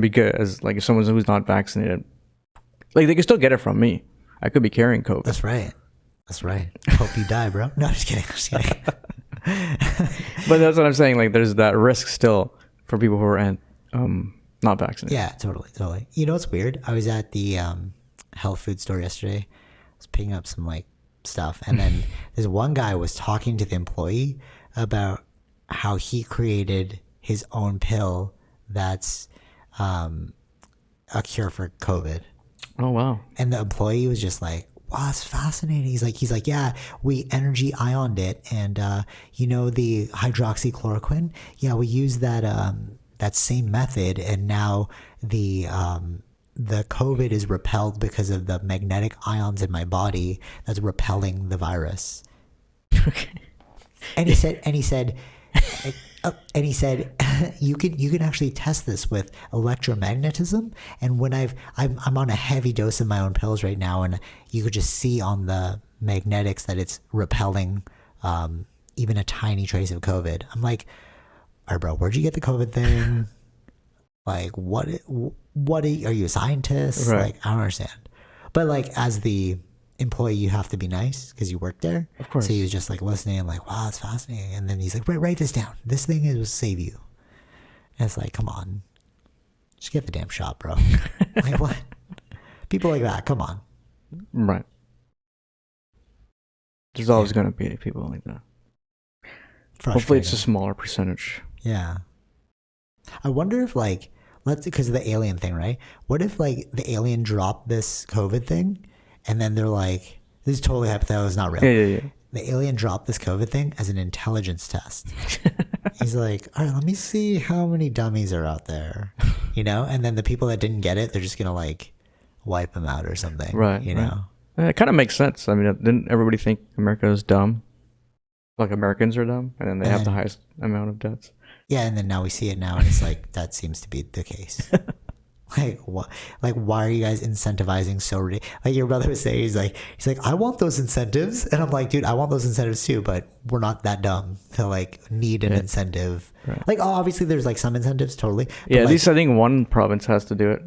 good as like if someone who's not vaccinated, like they can still get it from me. I could be carrying COVID. That's right. Hope you die, bro. No, just kidding. But that's what I'm saying. Like, there's that risk still for people who are not vaccinated. Yeah, totally. You know what's weird? I was at the health food store yesterday. I was picking up some like stuff, and then this one guy was talking to the employee about how he created his own pill that's a cure for COVID. Oh wow! And the employee was just like, "Wow, that's fascinating." He's like, "Yeah, we energy ioned it, and the hydroxychloroquine. Yeah, we use that same method, and now the COVID is repelled because of the magnetic ions in my body that's repelling the virus." Okay. And he said, you can actually test this with electromagnetism. And when I'm on a heavy dose of my own pills right now, and you could just see on the magnetics that it's repelling even a tiny trace of COVID. I'm like, all right, bro, where'd you get the COVID thing? Like, what are you a scientist? Right. Like, I don't understand. But like, as the employee, you have to be nice because you work there. Of course. So he was just like listening and like, wow, that's fascinating. And then he's like, write this down. This thing will save you. And it's like, come on, just get the damn shot, bro. Like, what? People like that, come on. Right. There's always going to be people like that. Hopefully it's a smaller percentage. Yeah. I wonder if like, because of the alien thing, right? What if like the alien dropped this COVID thing and then they're like, this is totally hypothetical, it's not real. Yeah. The alien dropped this COVID thing as an intelligence test. He's like, all right, let me see how many dummies are out there, And then the people that didn't get it, they're just going to like wipe them out or something, right? It kind of makes sense. I mean, didn't everybody think America is dumb? Like Americans are dumb, and then they have the highest amount of deaths. Yeah, and then now we see it now, and it's like that seems to be the case. Like what? Like why are you guys incentivizing so ridiculous? Like your brother was saying, he's like, I want those incentives, and I'm like, dude, I want those incentives too, but we're not that dumb to like need an incentive. Right. Like, obviously, there's like some incentives, totally. Yeah, at least I think one province has to do it.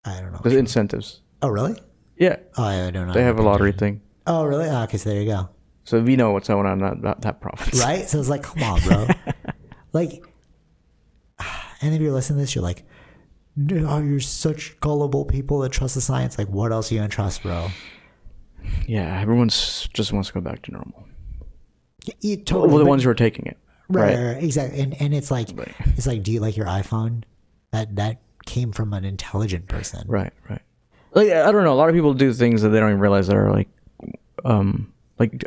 I don't know. There's incentives. Oh, really? Yeah. Oh, I don't know. They have a lottery thing. Oh, really? Oh, okay, so there you go. So we know what's going on in that province. Right? So it's like, come on, bro. Like, and if you're listening to this, you're like, oh, you're such gullible people that trust the science. Like, what else are you going to trust, bro? Yeah, everyone's just wants to go back to normal. You totally. Well, the ones who are taking it. Right. Exactly. And it's like, do you like your iPhone? That came from an intelligent person. Right. Like, I don't know. A lot of people do things that they don't even realize that are like,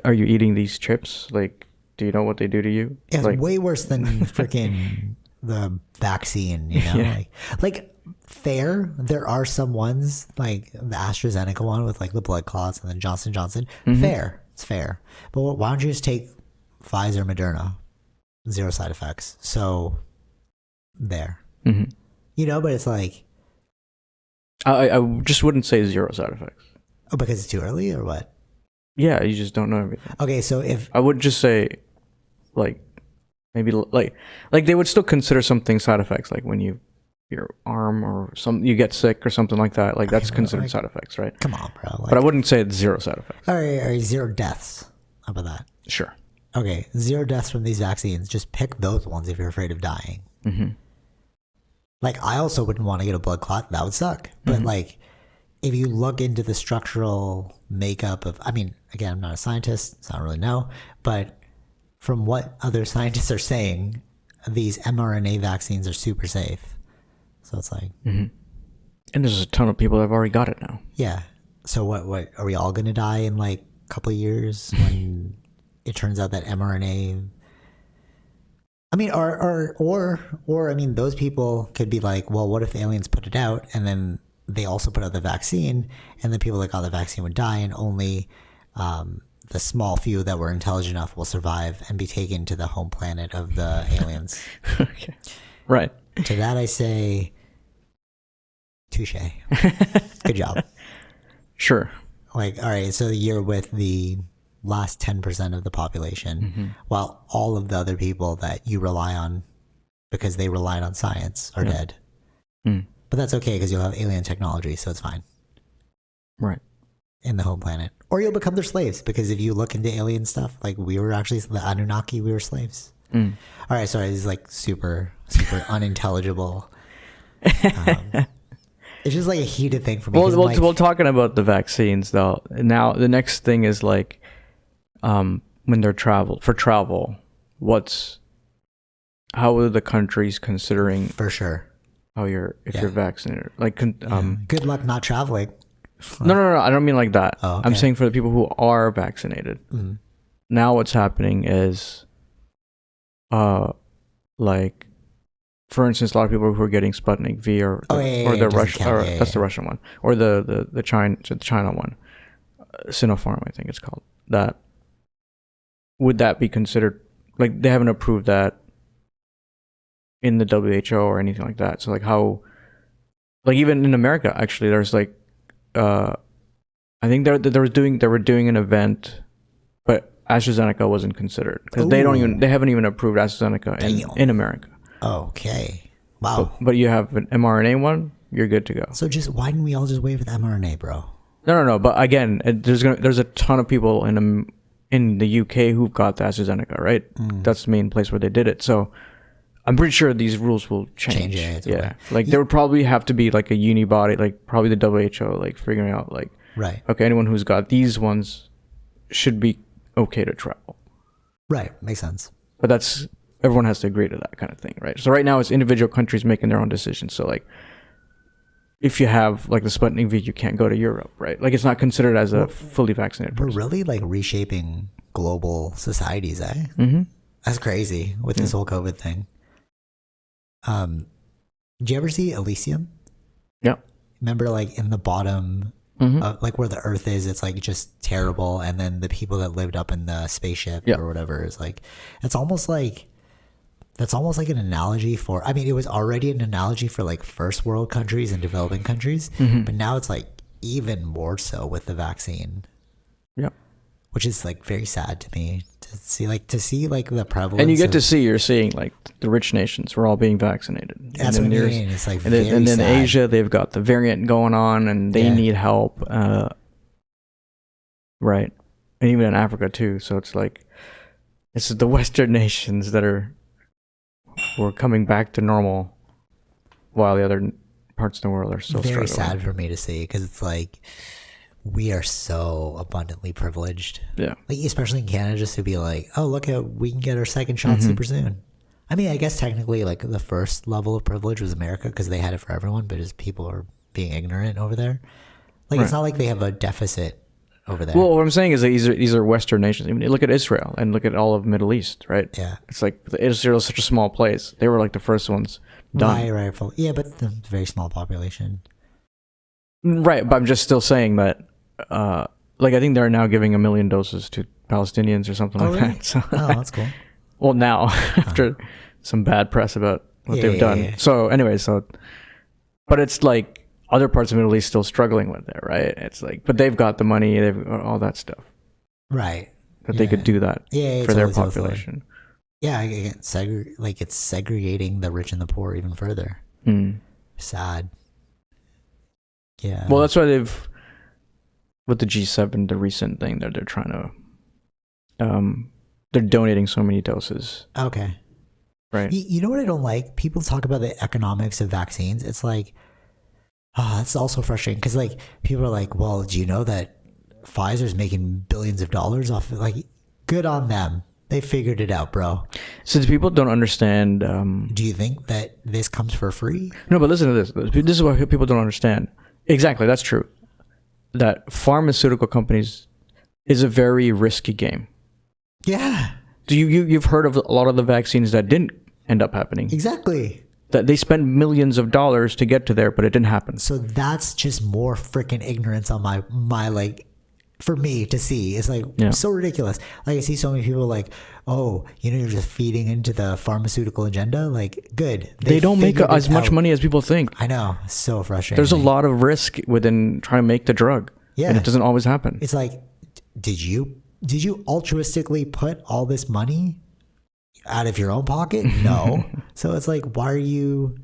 are you eating these chips? Like, do you know what they do to you? It's like, way worse than freaking the vaccine, Yeah. Like fair, there are some ones like the AstraZeneca one with like the blood clots and then Johnson & Johnson. Mm-hmm. Fair. It's fair. But why don't you just take Pfizer, Moderna? 0 side effects. So there. Mm-hmm. But it's like, I just wouldn't say 0 side effects. Oh, because it's too early or what? Yeah, you just don't know everything. Okay, so if I would just say, like, maybe like they would still consider something side effects, like when your arm or you get sick or something like that. Like that's considered side effects, right? Come on, bro. Like, but I wouldn't say it's 0 side effects. All right, 0 deaths. How about that? Sure. Okay, 0 deaths from these vaccines. Just pick those ones if you're afraid of dying. Mm-hmm. Like, I also wouldn't want to get a blood clot. That would suck. But like, if you look into the structural makeup of, I mean, again, I'm not a scientist, so I don't really know, but from what other scientists are saying, these mRNA vaccines are super safe. So it's like, and there's a ton of people that have already got it now. Yeah. So what are we all going to die in like a couple of years when it turns out that mRNA? I mean, or I mean, those people could be like, well, what if the aliens put it out and then they also put out the vaccine, and the people that got the vaccine would die, and only the small few that were intelligent enough will survive and be taken to the home planet of the aliens. Okay. Right. To that I say, touche. Good job. Sure. Like, all right, so you're with the last 10% of the population, while all of the other people that you rely on because they relied on science are dead. But that's okay because you'll have alien technology, so it's fine. Right. in the home planet, or you'll become their slaves. Because if you look into alien stuff, like we were actually the Anunnaki, we were slaves. All right, sorry, this is like super unintelligible. It's just like a heated thing for me. Well, talking about the vaccines though. Now the next thing is like, when they're travel, how are the countries considering for sure how you're vaccinated? Like, good luck not traveling. No, I don't mean like that. Oh, okay. I'm saying for the people who are vaccinated. Now what's happening is, like, for instance, a lot of people who are getting Sputnik V or the Russian, that's the Russian one, or the China one, Sinopharm, I think it's called. That would that be considered, like, they haven't approved that in the WHO or anything like that. So like how, like even in America, actually, there's like, I think they were doing an event, but AstraZeneca wasn't considered because they haven't even approved AstraZeneca in America. Okay. Wow. But you have an mRNA one, you're good to go. So why didn't we all just wait for the mRNA, bro? No. But again, there's a ton of people in the UK who've got the AstraZeneca, right? That's the main place where they did it. So I'm pretty sure these rules will change. Yeah. Like there would probably have to be like a uni body, like probably the WHO, like figuring out like, right. Okay, anyone who's got these ones should be okay to travel. Right. Makes sense. But everyone has to agree to that kind of thing, right? So right now it's individual countries making their own decisions. So like, if you have like the Sputnik V, you can't go to Europe, right? Like it's not considered as a fully vaccinated person. We're really like reshaping global societies, eh? Mm-hmm. That's crazy with this whole COVID thing. Did you ever see Elysium? Yeah. Remember like in the bottom, like where the Earth is, it's like just terrible. And then the people that lived up in the spaceship or whatever is like, that's almost like an analogy for, I mean, it was already an analogy for like first world countries and developing countries, but now it's like even more so with the vaccine. Yeah. Which is like very sad to me to see like the prevalence. And you're seeing like the rich nations were all being vaccinated. That's what I mean. It's like and then sad. Asia, they've got the variant going on and they need help. Right. And even in Africa too. So it's like, it's the Western nations that we're coming back to normal while the other parts of the world are still very struggling. Sad for me to see because it's like we are so abundantly privileged. Yeah. Like especially in Canada, just to be like, oh, look how we can get our second shot super soon. I mean, I guess technically like the first level of privilege was America because they had it for everyone, but just people are being ignorant over there. Like it's not like they have a deficit over there. Well, what I'm saying is that these are Western nations. I mean, look at Israel and look at all of Middle East, right? Yeah. It's like Israel is such a small place. They were like the first ones done. Right. Yeah, but the very small population. Right, but I'm just still saying that, like I think they're now giving 1 million doses to Palestinians or something like that. So, that's cool. Well, now after some bad press about what they've done. Yeah. So anyway, but it's like other parts of the Middle East still struggling with it, right? It's like, but they've got the money, they've got all that stuff, right? That they could do that for their population. Yeah, it's segregating the rich and the poor even further. Sad. Yeah. Well, that's why with the G7, the recent thing that they're trying to, they're donating so many doses. Okay. Right. You know what I don't like? People talk about the economics of vaccines. It's like, that's also frustrating because like people are like, well, do you know that Pfizer's making billions of dollars off it? Like, good on them. They figured it out, bro. Since people don't understand. Do you think that this comes for free? No, but listen to this. This is what people don't understand. Exactly, that's true. That pharmaceutical companies is a very risky game. Yeah. You've heard of a lot of the vaccines that didn't end up happening. Exactly. That they spend millions of dollars to get to there, but it didn't happen. So that's just more freaking ignorance on my like, for me to see. It's like so ridiculous. Like I see so many people like, oh, you're just feeding into the pharmaceutical agenda. Like, good. They don't make as much money as people think. I know. So frustrating. There's a lot of risk within trying to make the drug. Yeah. And it doesn't always happen. It's like, did you altruistically put all this money out of your own pocket? No. So it's like, why are you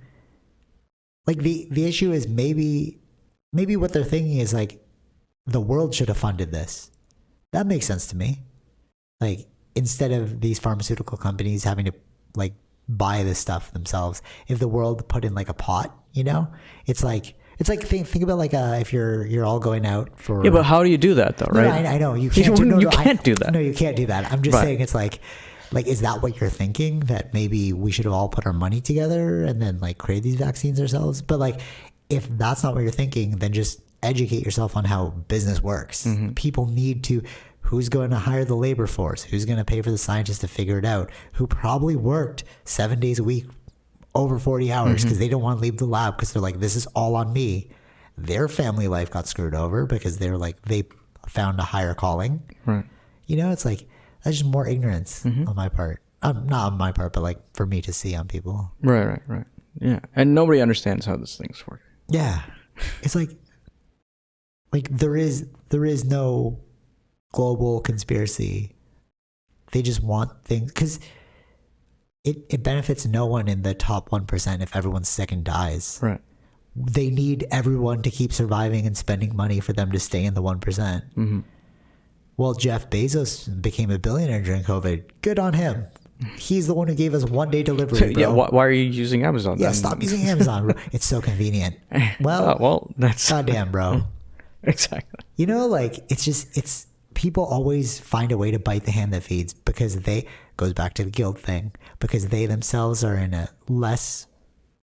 like the issue is maybe what they're thinking is like, the world should have funded this. That makes sense to me. Like, instead of these pharmaceutical companies having to like buy this stuff themselves, if the world put in like a pot, it's like think about like if you're all going out for but how do you do that though, right? No, I know you can't. You can't do that. No, you can't do that. I'm just saying it's like is that what you're thinking, that maybe we should have all put our money together and then like create these vaccines ourselves? But like, if that's not what you're thinking, then just educate yourself on how business works. People need to. Who's going to hire the labor force? Who's going to pay for the scientists to figure it out? Who probably worked 7 days a week, over 40 hours, because they don't want to leave the lab because they're like, this is all on me. Their family life got screwed over because they're like, they found a higher calling. Right. It's like, that's just more ignorance on my part. Not on my part, but like for me to see on people. Right. Yeah. And nobody understands how this thing's working. Yeah. It's like there is no global conspiracy. They just want things because it benefits no one in the top 1% if everyone's sick and dies. Right. They need everyone to keep surviving and spending money for them to stay in the 1%. Well, Jeff Bezos became a billionaire during COVID. Good on him. He's the one who gave us 1-day delivery, bro. Yeah, why are you using Amazon then? Yeah, stop using Amazon, bro. It's so convenient. Well, that's goddamn, bro. Exactly. It's people always find a way to bite the hand that feeds because goes back to the guilt thing, because they themselves are in a less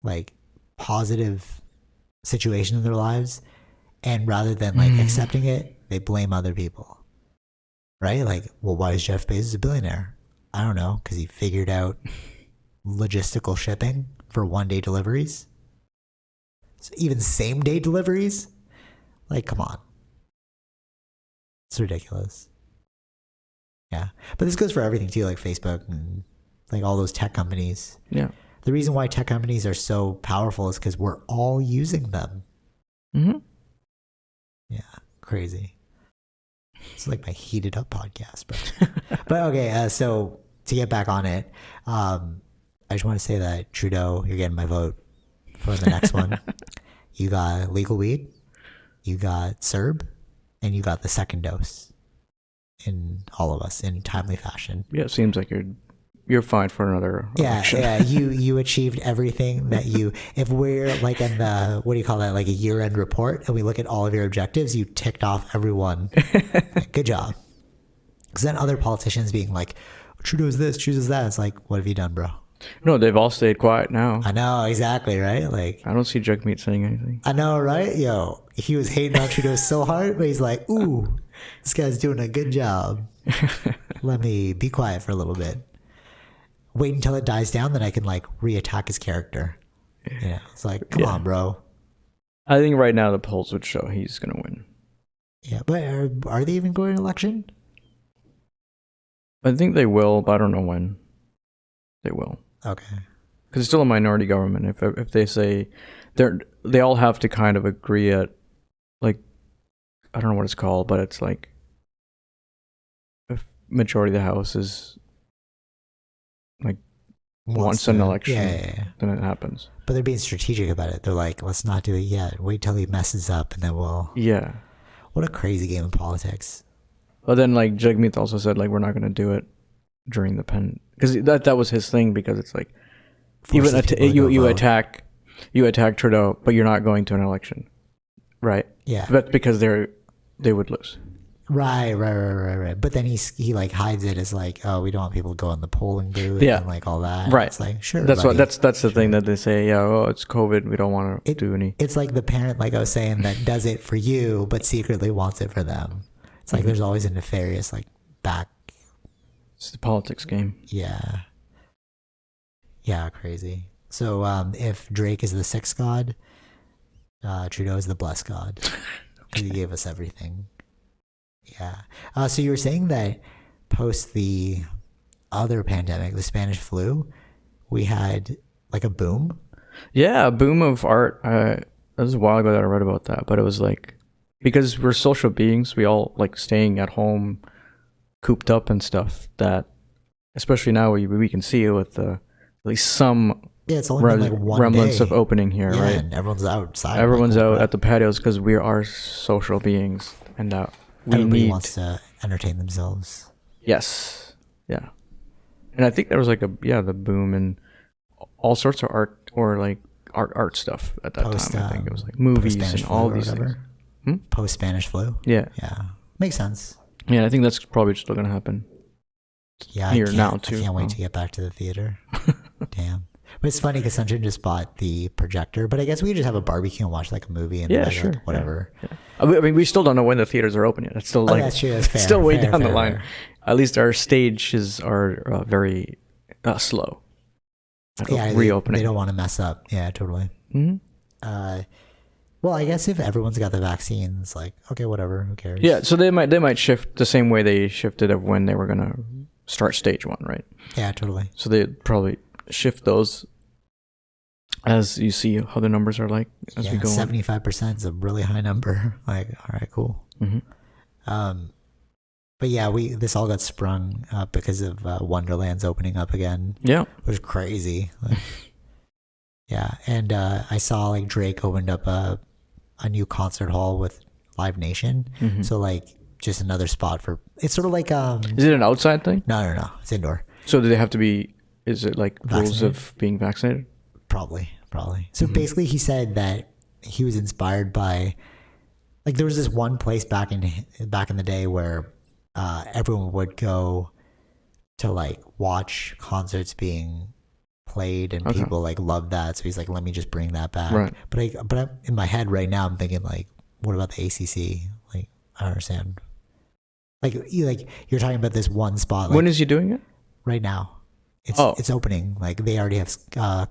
like positive situation in their lives, and rather than like accepting it, they blame other people. Right? Like, well, why is Jeff Bezos a billionaire? I don't know, because he figured out logistical shipping for 1-day deliveries. So even same-day deliveries? Like, come on. It's ridiculous. Yeah. But this goes for everything too, like Facebook and like all those tech companies. Yeah. The reason why tech companies are so powerful is because we're all using them. Yeah. Crazy. It's like my heated up podcast, but okay. So to get back on it, I just want to say that Trudeau, you're getting my vote for the next one. You got legal weed, you got CERB, and you got the second dose in all of us in timely fashion. Yeah, it seems like you're fine for another election. Yeah. You achieved everything that if we're like in the, what do you call that? Like a year-end report and we look at all of your objectives, you ticked off every one. Good job. Because then other politicians being like, Trudeau's this, Trudeau's that. It's like, what have you done, bro? No, they've all stayed quiet now. I know, exactly, right? Like, I don't see Jagmeet saying anything. I know, right? Yo, he was hating on Trudeau so hard, but he's like, ooh, this guy's doing a good job. Let me be quiet for a little bit. Wait until it dies down, then I can like reattack his character. Yeah, it's like, come on, bro. I think right now the polls would show he's gonna win. Yeah, but are they even going to election? I think they will, but I don't know when. They will. Okay. Because it's still a minority government. If they say they all have to kind of agree at, like, I don't know what it's called, but it's like if majority of the House is like wants an election, then it happens. But they're being strategic about it. They're like, let's not do it yet. Wait till he messes up, and then we'll. Yeah. What a crazy game of politics. But then, like, Jagmeet also said, like, we're not going to do it during the because that was his thing, because it's like even you attack Trudeau, but you're not going to an election, right? Yeah. But because they would lose. Right. But then he like hides it as like, oh, we don't want people to go in the polling booth and like all that. Right. It's like, sure. That's the thing that they say. Yeah. Oh, it's COVID. We don't want to do any. It's like the parent, like I was saying, that does it for you, but secretly wants it for them. It's like there's always a nefarious like back. It's the politics game. Yeah. Yeah. Crazy. So if Drake is the sex god, Trudeau is the blessed god. He gave us everything. Yeah. So you were saying that post the other pandemic, the Spanish flu, we had like a boom? Yeah, a boom of art. That was a while ago that I read about that, but it was like, because we're social beings, we all like staying at home, cooped up and stuff, that especially now we can see it with at least some it's only been like one remnants day of opening here, right? And everyone's outside. Everyone's out at the patios because we are social beings. and everybody wants to entertain themselves. Yes, yeah, and I think there was like the boom in all sorts of art or like art stuff at that time. I think it was like movies and all these things. Post Spanish flu. Yeah, makes sense. Yeah, I think that's probably still gonna happen. Yeah, here now too. I can't wait to get back to the theater. Damn. But it's funny because Sunshine just bought the projector, but I guess we could just have a barbecue and watch like a movie and sure. like, whatever. Yeah. I mean, we still don't know when the theaters are open yet. It's still like that's true. That's fair, still way fair, down fair, the line. Fair. At least our stages are very slow. Reopening. They don't want to mess up. Yeah, totally. Mm-hmm. Well, I guess if everyone's got the vaccine, it's like, okay, whatever. Who cares? Yeah, so they might shift the same way they shifted of when they were gonna start stage 1, right? Yeah, totally. So they probably shift those as you see how the numbers are like as we go 75% is a really high number. Like, all right, cool. Mm-hmm. But yeah, this all got sprung up because of Wonderland's opening up again. Yeah, it was crazy. Like, yeah, and I saw like Drake opened up a new concert hall with Live Nation. Mm-hmm. So like just another spot for. It's sort of like Is it an outside thing? No. It's indoor. So do they have to be? Is it like rules of being vaccinated? Probably. So basically, he said that he was inspired by, like, there was this one place back in the day where everyone would go to like watch concerts being played, and people like loved that. So he's like, let me just bring that back. Right. But in my head right now, I'm thinking like, what about the ACC? Like, I don't understand. Like you're talking about this one spot. Like, when is he doing it? Right now. It's opening. Like they already have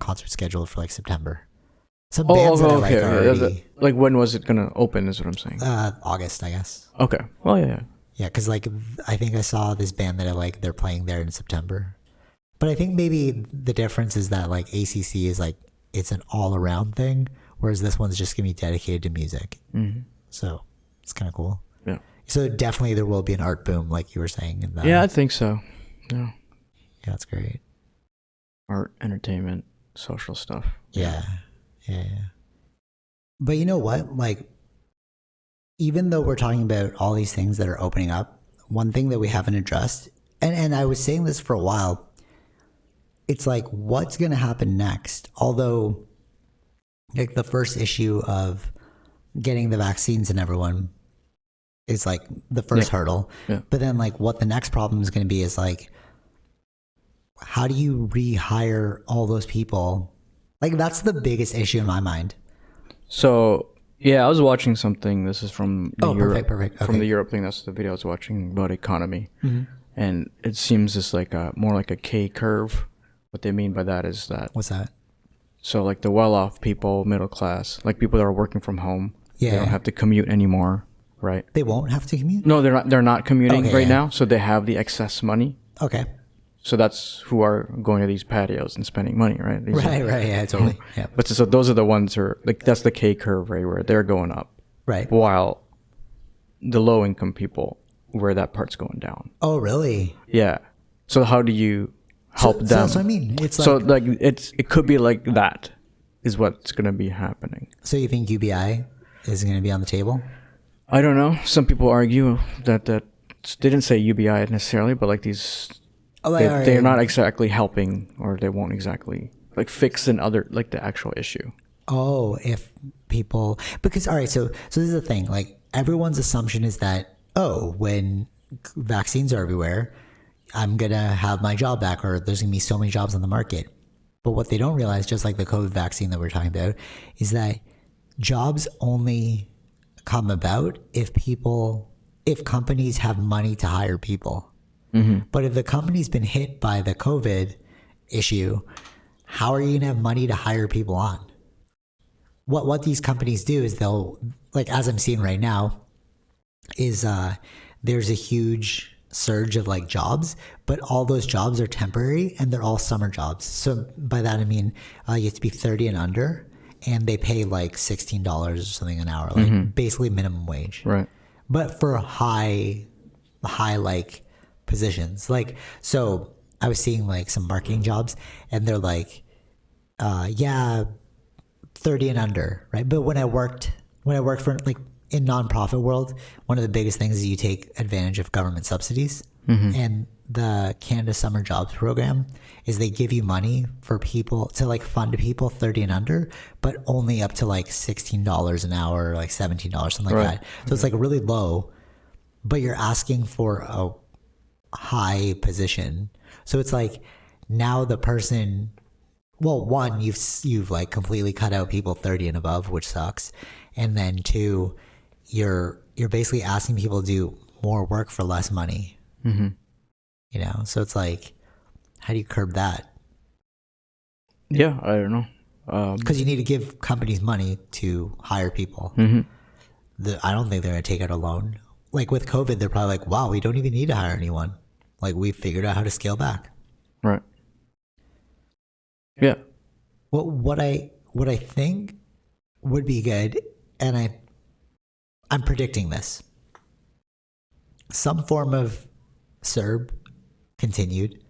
concerts scheduled for like September. Some bands that okay. are already, like when was it gonna open? Is what I'm saying. August, I guess. Okay. Well, yeah. Yeah, because like I think I saw this band that I like. They're playing there in September. But I think maybe the difference is that like ACC is like it's an all around thing, whereas this one's just gonna be dedicated to music. Mm-hmm. So it's kind of cool. Yeah. So definitely there will be an art boom, like you were saying. Yeah, I think so. Yeah. Yeah, that's great. Art, entertainment, social stuff. Yeah. But you know what? Like, even though we're talking about all these things that are opening up, one thing that we haven't addressed, and I was saying this for a while, it's like, what's going to happen next? Although, like, the first issue of getting the vaccines in everyone is like the first hurdle. Yeah. But then, like, what the next problem is going to be is like, how do you rehire all those people? Like, that's the biggest issue in my mind. So, yeah, I was watching something. This is from the Europe, perfect. Okay. From the Europe thing. That's the video I was watching about economy. Mm-hmm. And it seems just like more like a K curve. What they mean by that is that. What's that? So, like the well-off people, middle class, like people that are working from home. Yeah. They don't have to commute anymore, right? They won't have to commute? No, they're not commuting now. So they have the excess money. Okay. So that's who are going to these patios and spending money, right? Right, yeah, totally. Yeah. But so those are the ones who are like, that's the K curve, right, where they're going up. Right. While the low income people, where that part's going down. Oh, really? Yeah. So how do you help them? So that's what I mean. It's like, so like it could be like that is what's going to be happening. So you think UBI is going to be on the table? I don't know. Some people argue that they didn't say UBI necessarily, but like these. They're not exactly helping, or they won't exactly like fix like the actual issue. Oh, if people, because all right, so this is the thing. Like everyone's assumption is that when vaccines are everywhere, I'm gonna have my job back, or there's gonna be so many jobs on the market. But what they don't realize, just like the COVID vaccine that we're talking about, is that jobs only come about if companies have money to hire people. Mm-hmm. But if the company's been hit by the COVID issue, how are you going to have money to hire people on? What these companies do is they'll, like as I'm seeing right now, is there's a huge surge of like jobs, but all those jobs are temporary and they're all summer jobs. So by that I mean you have to be 30 and under, and they pay like $16 or something an hour, like basically minimum wage. Right. But for high like positions, like, so I was seeing like some marketing jobs and they're like 30 and under, right? But when I worked for like in nonprofit world, one of the biggest things is you take advantage of government subsidies. And the Canada Summer Jobs Program is they give you money for people to like fund people 30 and under, but only up to like $16 an hour, like $17, something like that. So it's like really low, but you're asking for a high position. So it's like now the person, well, one, you've like completely cut out people 30 and above, which sucks. And then two, you're basically asking people to do more work for less money. You know, so it's like, how do you curb that? Yeah, I don't know. Because you need to give companies money to hire people. I don't think they're going to take out a loan. Like with COVID, they're probably like, wow, we don't even need to hire anyone. Like we figured out how to scale back. Right. Yeah. Well, what I think would be good, and I'm predicting this, some form of CERB continued.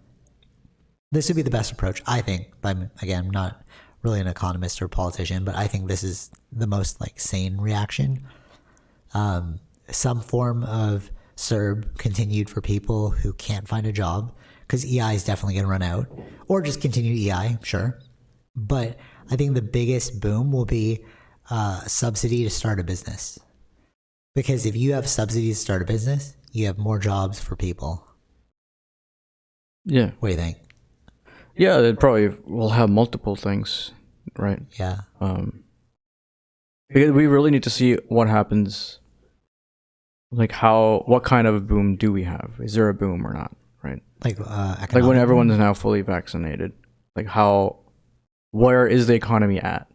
This would be the best approach, I think. But again, I'm not really an economist or politician, but I think this is the most like sane reaction. Some form of CERB continued for people who can't find a job, because EI is definitely going to run out, or just continue EI, sure. But I think the biggest boom will be subsidy to start a business. Because if you have subsidies to start a business, you have more jobs for people. Yeah. What do you think? Yeah, it probably will have multiple things, right? Yeah. Because we really need to see what happens. Like what kind of a boom do we have? Is there a boom or not? Right. Like when everyone is now fully vaccinated, like where is the economy at?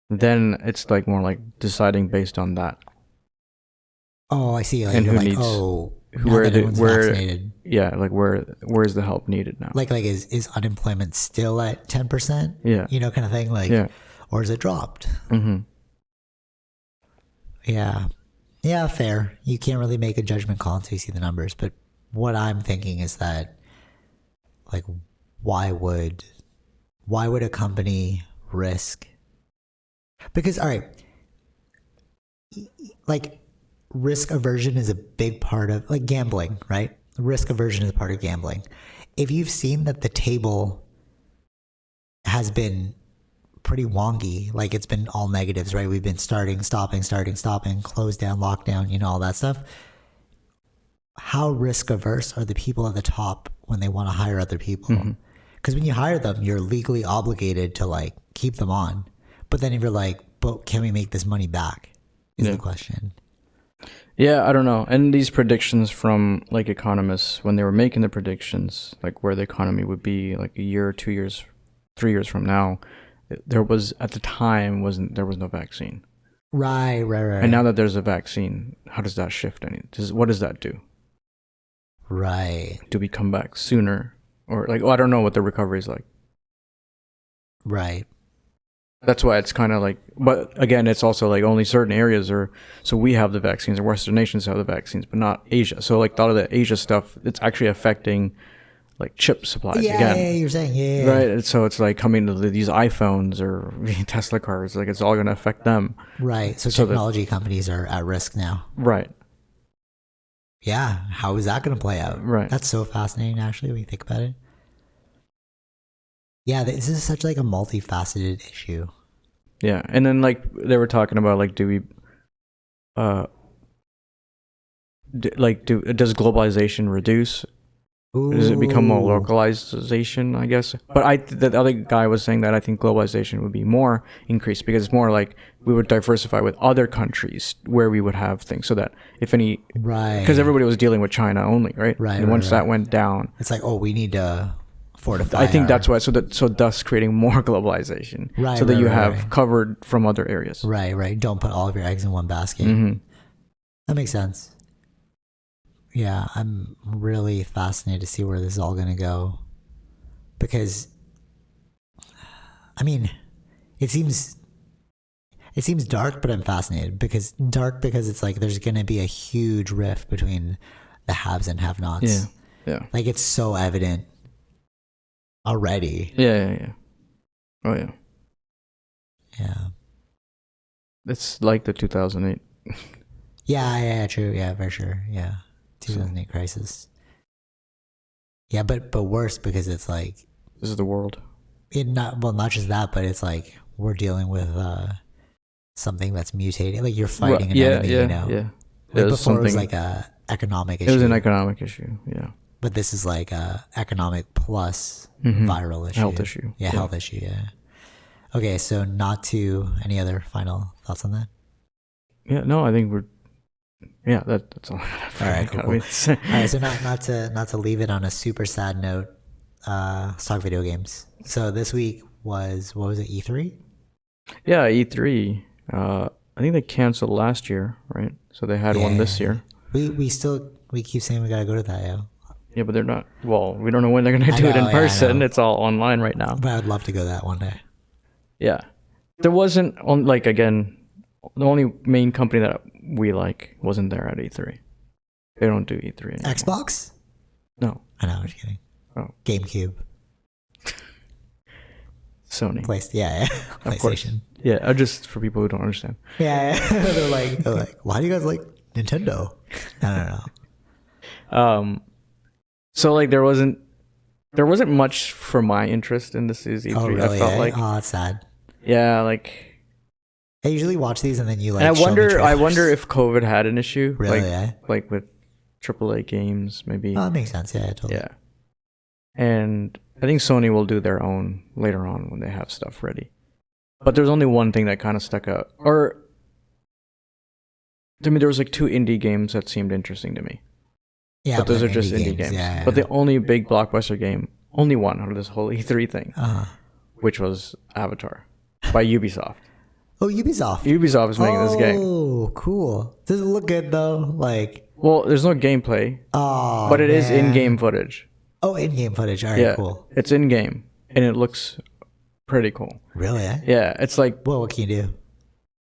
Then it's like more like deciding based on that. Oh, I see. Like, and who like, needs where vaccinated. Yeah, like where's the help needed now? Like is unemployment still at 10%? Yeah, you know, kind of thing. Like, or is it dropped? Yeah, fair. You can't really make a judgment call until you see the numbers. But what I'm thinking is that, like, why would a company risk? Because, all right, like, risk aversion is a big part of, like, gambling, right? Risk aversion is a part of gambling. If you've seen that the table has been pretty wonky, like it's been all negatives, right? We've been stopping, close down, lockdown, you know, all that stuff. How risk averse are the people at the top when they want to hire other people? Because when you hire them, you're legally obligated to like keep them on. But then if you're like, but can we make this money back? Is the question. Yeah, I don't know. And these predictions from like economists, when they were making the predictions, like where the economy would be like a year, 2 years, 3 years from now, there was at the time there was no vaccine. Right. And now that there's a vaccine, how does that shift what does that do? Right. Do we come back sooner? Or like, I don't know what the recovery is like. Right. That's why it's kind of like, but again, it's also like only certain areas so we have the vaccines, and Western nations have the vaccines, but not Asia. So like a lot of the Asia stuff, it's actually affecting like chip supplies again. Yeah, you're saying, yeah. Right, and so it's like coming to these iPhones or Tesla cars, like it's all going to affect them. Right, so technology companies are at risk now. Right. Yeah, how is that going to play out? Right. That's so fascinating, actually, when you think about it. Yeah, this is such like a multifaceted issue. Yeah, and then like they were talking about like does globalization reduce? Ooh. Does it become more localization, I guess? But the other guy was saying that I think globalization would be more increased because it's more like we would diversify with other countries where we would have things so that if any... Right. Because everybody was dealing with China only, right? Right. And once that went down... It's like, we need to fortify I think that's why. So thus creating more globalization. Right. So that you have covered from other areas. Right. Don't put all of your eggs in one basket. That makes sense. Yeah, I'm really fascinated to see where this is all going to go. Because, I mean, it seems dark, but I'm fascinated. Because it's like there's going to be a huge rift between the haves and have-nots. Yeah. Like, it's so evident already. Yeah. Oh, yeah. Yeah. It's like the 2008 Yeah, true. Yeah, for sure. Yeah. 2008 Crisis. Yeah, but worse because it's like... This is the world. Not just that, but it's like we're dealing with something that's mutating. Like you're fighting an enemy, Yeah. Like before it was like a economic issue. It was an economic issue, yeah. But this is like a economic plus viral issue. Health issue. Yeah, health issue, yeah. Okay, so any other final thoughts on that? Yeah, no, I think that's all. All right, cool. All right, so not to leave it on a super sad note, let's talk video games. So this week was, what was it, E3? Yeah, E3. I think they canceled last year, right? So they had one this year. We keep saying we gotta go to that, yeah. Yeah, but they're not. Well, we don't know when they're gonna do it in person. It's all online right now. But I'd love to go to that one day. Yeah, there wasn't again. The only main company that we like wasn't there at E3. They don't do E3 anymore. Xbox? No. I know, I'm just kidding. Oh. GameCube. Sony. PlayStation. Yeah, just for people who don't understand. Yeah. they're like, why do you guys like Nintendo? No. So like there wasn't much for my interest in this E3. Oh, really? I felt like, oh, that's sad. Yeah, like I usually watch these and then you like. And I wonder if COVID had an issue. Really? Like with AAA games, maybe. Oh, that makes sense. Yeah, totally. Yeah. And I think Sony will do their own later on when they have stuff ready. But there's only one thing that kind of stuck out. There was like 2 indie games that seemed interesting to me. Yeah, but those are just indie games. Yeah. But the only big blockbuster game, only one out of this whole E3 thing, which was Avatar by Ubisoft. Oh, Ubisoft. Ubisoft is making this game. Oh, cool. Does it look good though? Well, there's no gameplay. Oh, but it is in-game footage. Oh, in-game footage. All right, cool. It's in-game, and it looks pretty cool. Really? Yeah, it's like... Well, what can you do?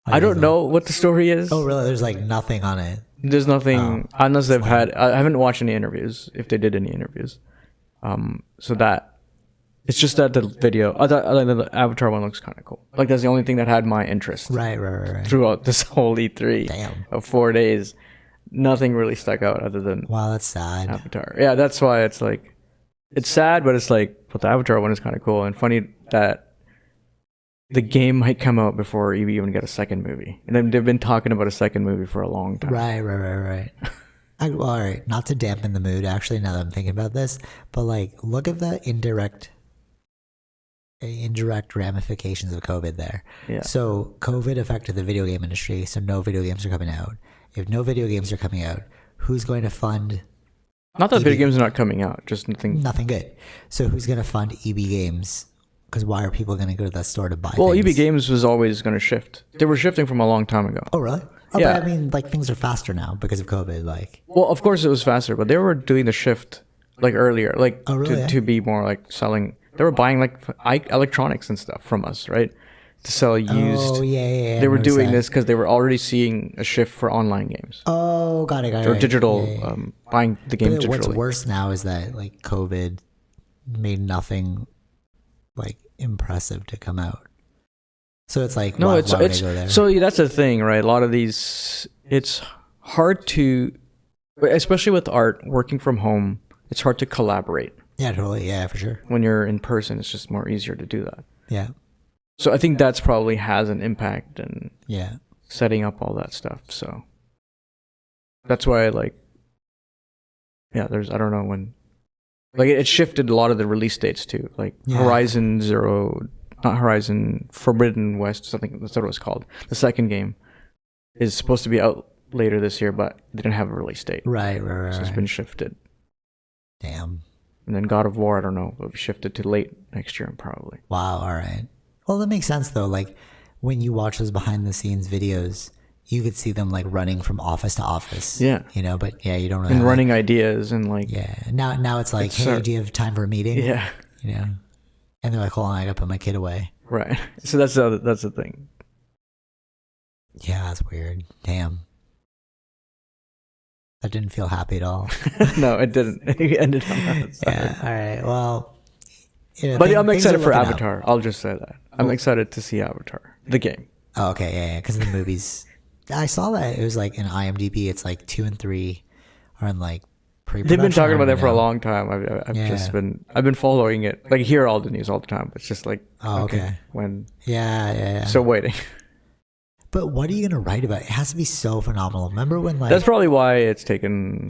I don't know what the story is. Oh, really? There's like nothing on it. There's nothing, unless they've had... I haven't watched any interviews, if they did any interviews. So that... It's just that the video... the Avatar one looks kind of cool. Like, that's the only thing that had my interest. Right. Throughout this whole E3 of 4 days. Nothing really stuck out other than... Wow, that's sad. Avatar. Yeah, that's why it's like... It's sad, but it's like... But the Avatar one is kind of cool. And funny that the game might come out before you even get a second movie. And then they've been talking about a second movie for a long time. Right. Well, all right. Not to dampen the mood, actually, now that I'm thinking about this. But like, look at the indirect ramifications of COVID there. Yeah. So COVID affected the video game industry. So no video games are coming out. If no video games are coming out, who's going to fund... Not that video games are not coming out, just nothing good. So who's going to fund EB Games? Because why are people going to go to that store to buy Well, things? EB Games was always going to shift. They were shifting from a long time ago. Oh, really? Oh, yeah. But I mean, like, things are faster now because of COVID. Like, well, of course it was faster, but they were doing the shift like earlier, like to be more like selling. They were buying like electronics and stuff from us, right? To sell used. Oh, yeah. They were doing this because they were already seeing a shift for online games. Oh, got it. Or digital, buying the game digitally. What's worse now is that like COVID made nothing like impressive to come out. So it's like, why would I go there? So that's the thing, right? A lot of these, it's hard to, especially with art, working from home, it's hard to collaborate. Yeah, totally. Yeah, for sure. When you're in person, it's just more easier to do that. Yeah. So I think that's probably has an impact in setting up all that stuff. So that's why I don't know when, like it shifted a lot of the release dates too. Like Horizon Forbidden West, something that's what it was called. The second game is supposed to be out later this year, but they didn't have a release date. Right. So it's been shifted. Damn. And then God of War, I don't know, will be shifted to late next year probably. Wow. All right. Well, that makes sense though. Like when you watch those behind the scenes videos, you could see them like running from office to office. Yeah. But you don't really. And running ideas and like. Yeah. Now it's like, hey, do you have time for a meeting? Yeah. And they're like, hold on, I gotta put my kid away. Right. So that's the thing. Yeah, that's weird. Damn. That didn't feel happy at all. No, it didn't. It ended on that side. Yeah. All right. Well. But I'm excited for Avatar. I'll just say that. I'm excited to see Avatar, the game. Oh, okay. Yeah. Because the movies. I saw that it was like in IMDb. It's like 2 and 3 are in like pre-production. They've been talking about that for a long time. I've been following it. Like, hear all the news all the time. It's just like, okay. When? Yeah. So waiting. But what are you gonna write about? It has to be so phenomenal. Remember when like that's probably why it's taken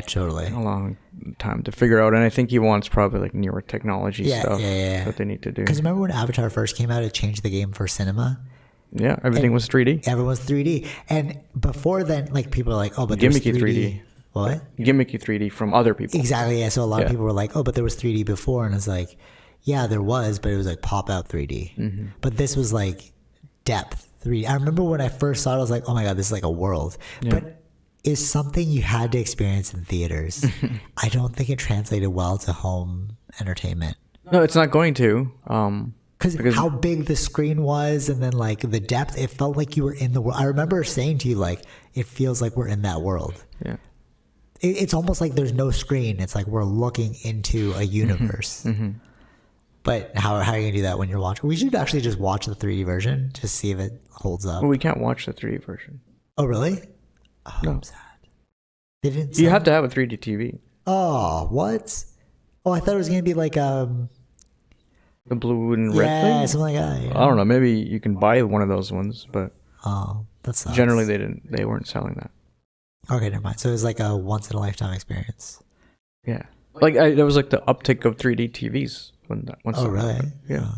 totally a long time to figure out. And I think he wants probably like newer technology stuff that they need to do. Because remember when Avatar first came out, it changed the game for cinema. Yeah, everything was 3D. Everyone's 3D, and before then, like people are like, oh, but gimmicky 3D. What? Gimmicky 3D from other people. Exactly. Yeah. So a lot of people were like, oh, but there was 3D before, and it's like, yeah, there was, but it was like pop out 3D. Mm-hmm. But this was like depth 3D. I remember when I first saw it, I was like, oh my God, this is like a world. Yeah. But it's something you had to experience in theaters. I don't think it translated well to home entertainment. No, it's not going to. Because how big the screen was, and then like the depth, it felt like you were in the world. I remember saying to you, like, it feels like we're in that world. Yeah. It's almost like there's no screen. It's like we're looking into a universe. Mm-hmm. But how are you going to do that when you're watching? We should actually just watch the 3D version, just see if it holds up. Well, we can't watch the 3D version. Oh, really? Oh, no. I'm sad. They didn't. You have to have a 3D TV. Oh, what? Oh, I thought it was going to be like the blue and red thing? Yeah, something like that. Yeah. I don't know. Maybe you can buy one of those ones, but that's generally they weren't selling that. Okay, never mind. So it was like a once in a lifetime experience. Yeah. Like there was like the uptick of 3D TVs when that once. Oh, really? Yeah.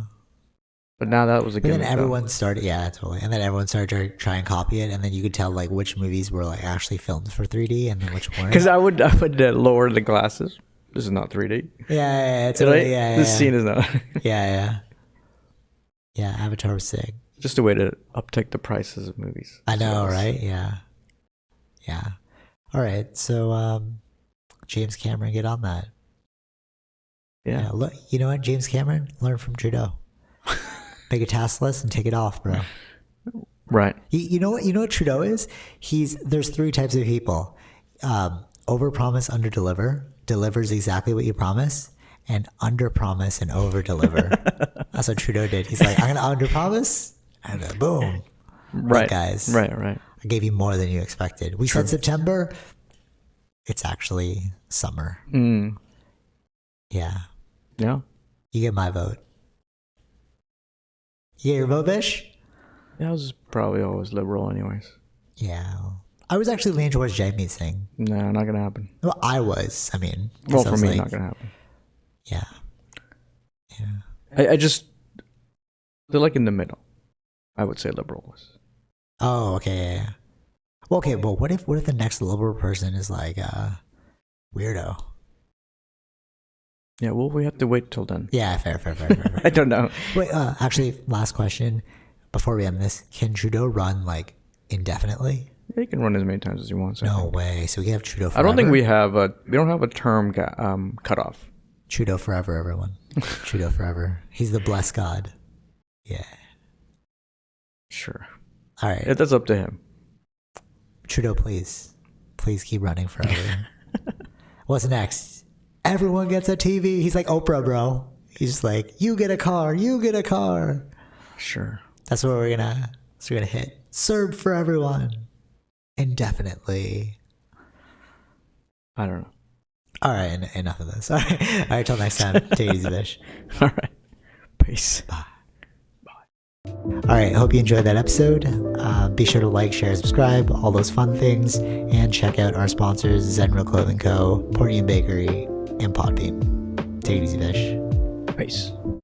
But now that was a gimmick. And then everyone started, totally. And then everyone started to try and copy it, and then you could tell like which movies were like actually filmed for 3D and then which weren't. Because I would lower the glasses. This is not 3D. Yeah, totally. This scene is not. Yeah. Avatar was sick. Just a way to uptick the prices of movies. I know, right? Yeah. All right, so James Cameron, get on that. Yeah. Look, you know what, James Cameron, learn from Trudeau. Make a task list and take it off, bro. Right. You know what Trudeau is? There's 3 types of people. Overpromise, underdeliver. Delivers exactly what you promise. And underpromise and overdeliver. That's what Trudeau did. He's like, I'm going to underpromise. And then boom. Right. Guys. Right. I gave you more than you expected. We said September. It's actually summer. Mm. Yeah. Yeah. You get my vote. You get your vote, Bish? Yeah, I was probably always liberal anyways. Yeah. I was actually leaning towards Jamie's thing. No, not going to happen. Well, I was. I mean. Well, for me, not going to happen. Yeah. I just... They're like in the middle. I would say liberal was. Oh, okay. Yeah. Well, okay, but what if the next liberal person is like weirdo? Yeah, well, we have to wait till then. Yeah, fair. I don't know. Wait, actually, last question before we end this: can Trudeau run like indefinitely? Yeah, he can run as many times as he wants. No way. So we can have Trudeau forever? I don't think we don't have a term cutoff. Trudeau forever, everyone. Trudeau forever. He's the blessed God. Yeah. Sure. All right. That's up to him. Trudeau, please keep running forever. What's next? Everyone gets a TV. He's like Oprah, bro. He's just like, you get a car. Sure. That's what we're gonna hit. Served for everyone. Indefinitely. I don't know. All right, enough of this. All right, till next time. Take it easy, Bish. All right. Peace. Bye. All right, hope you enjoyed that episode. Be sure to like, share, subscribe, all those fun things, and check out our sponsors, Zenro Clothing Co., Portian Bakery, and Podbean. Take it easy, Bish. Peace.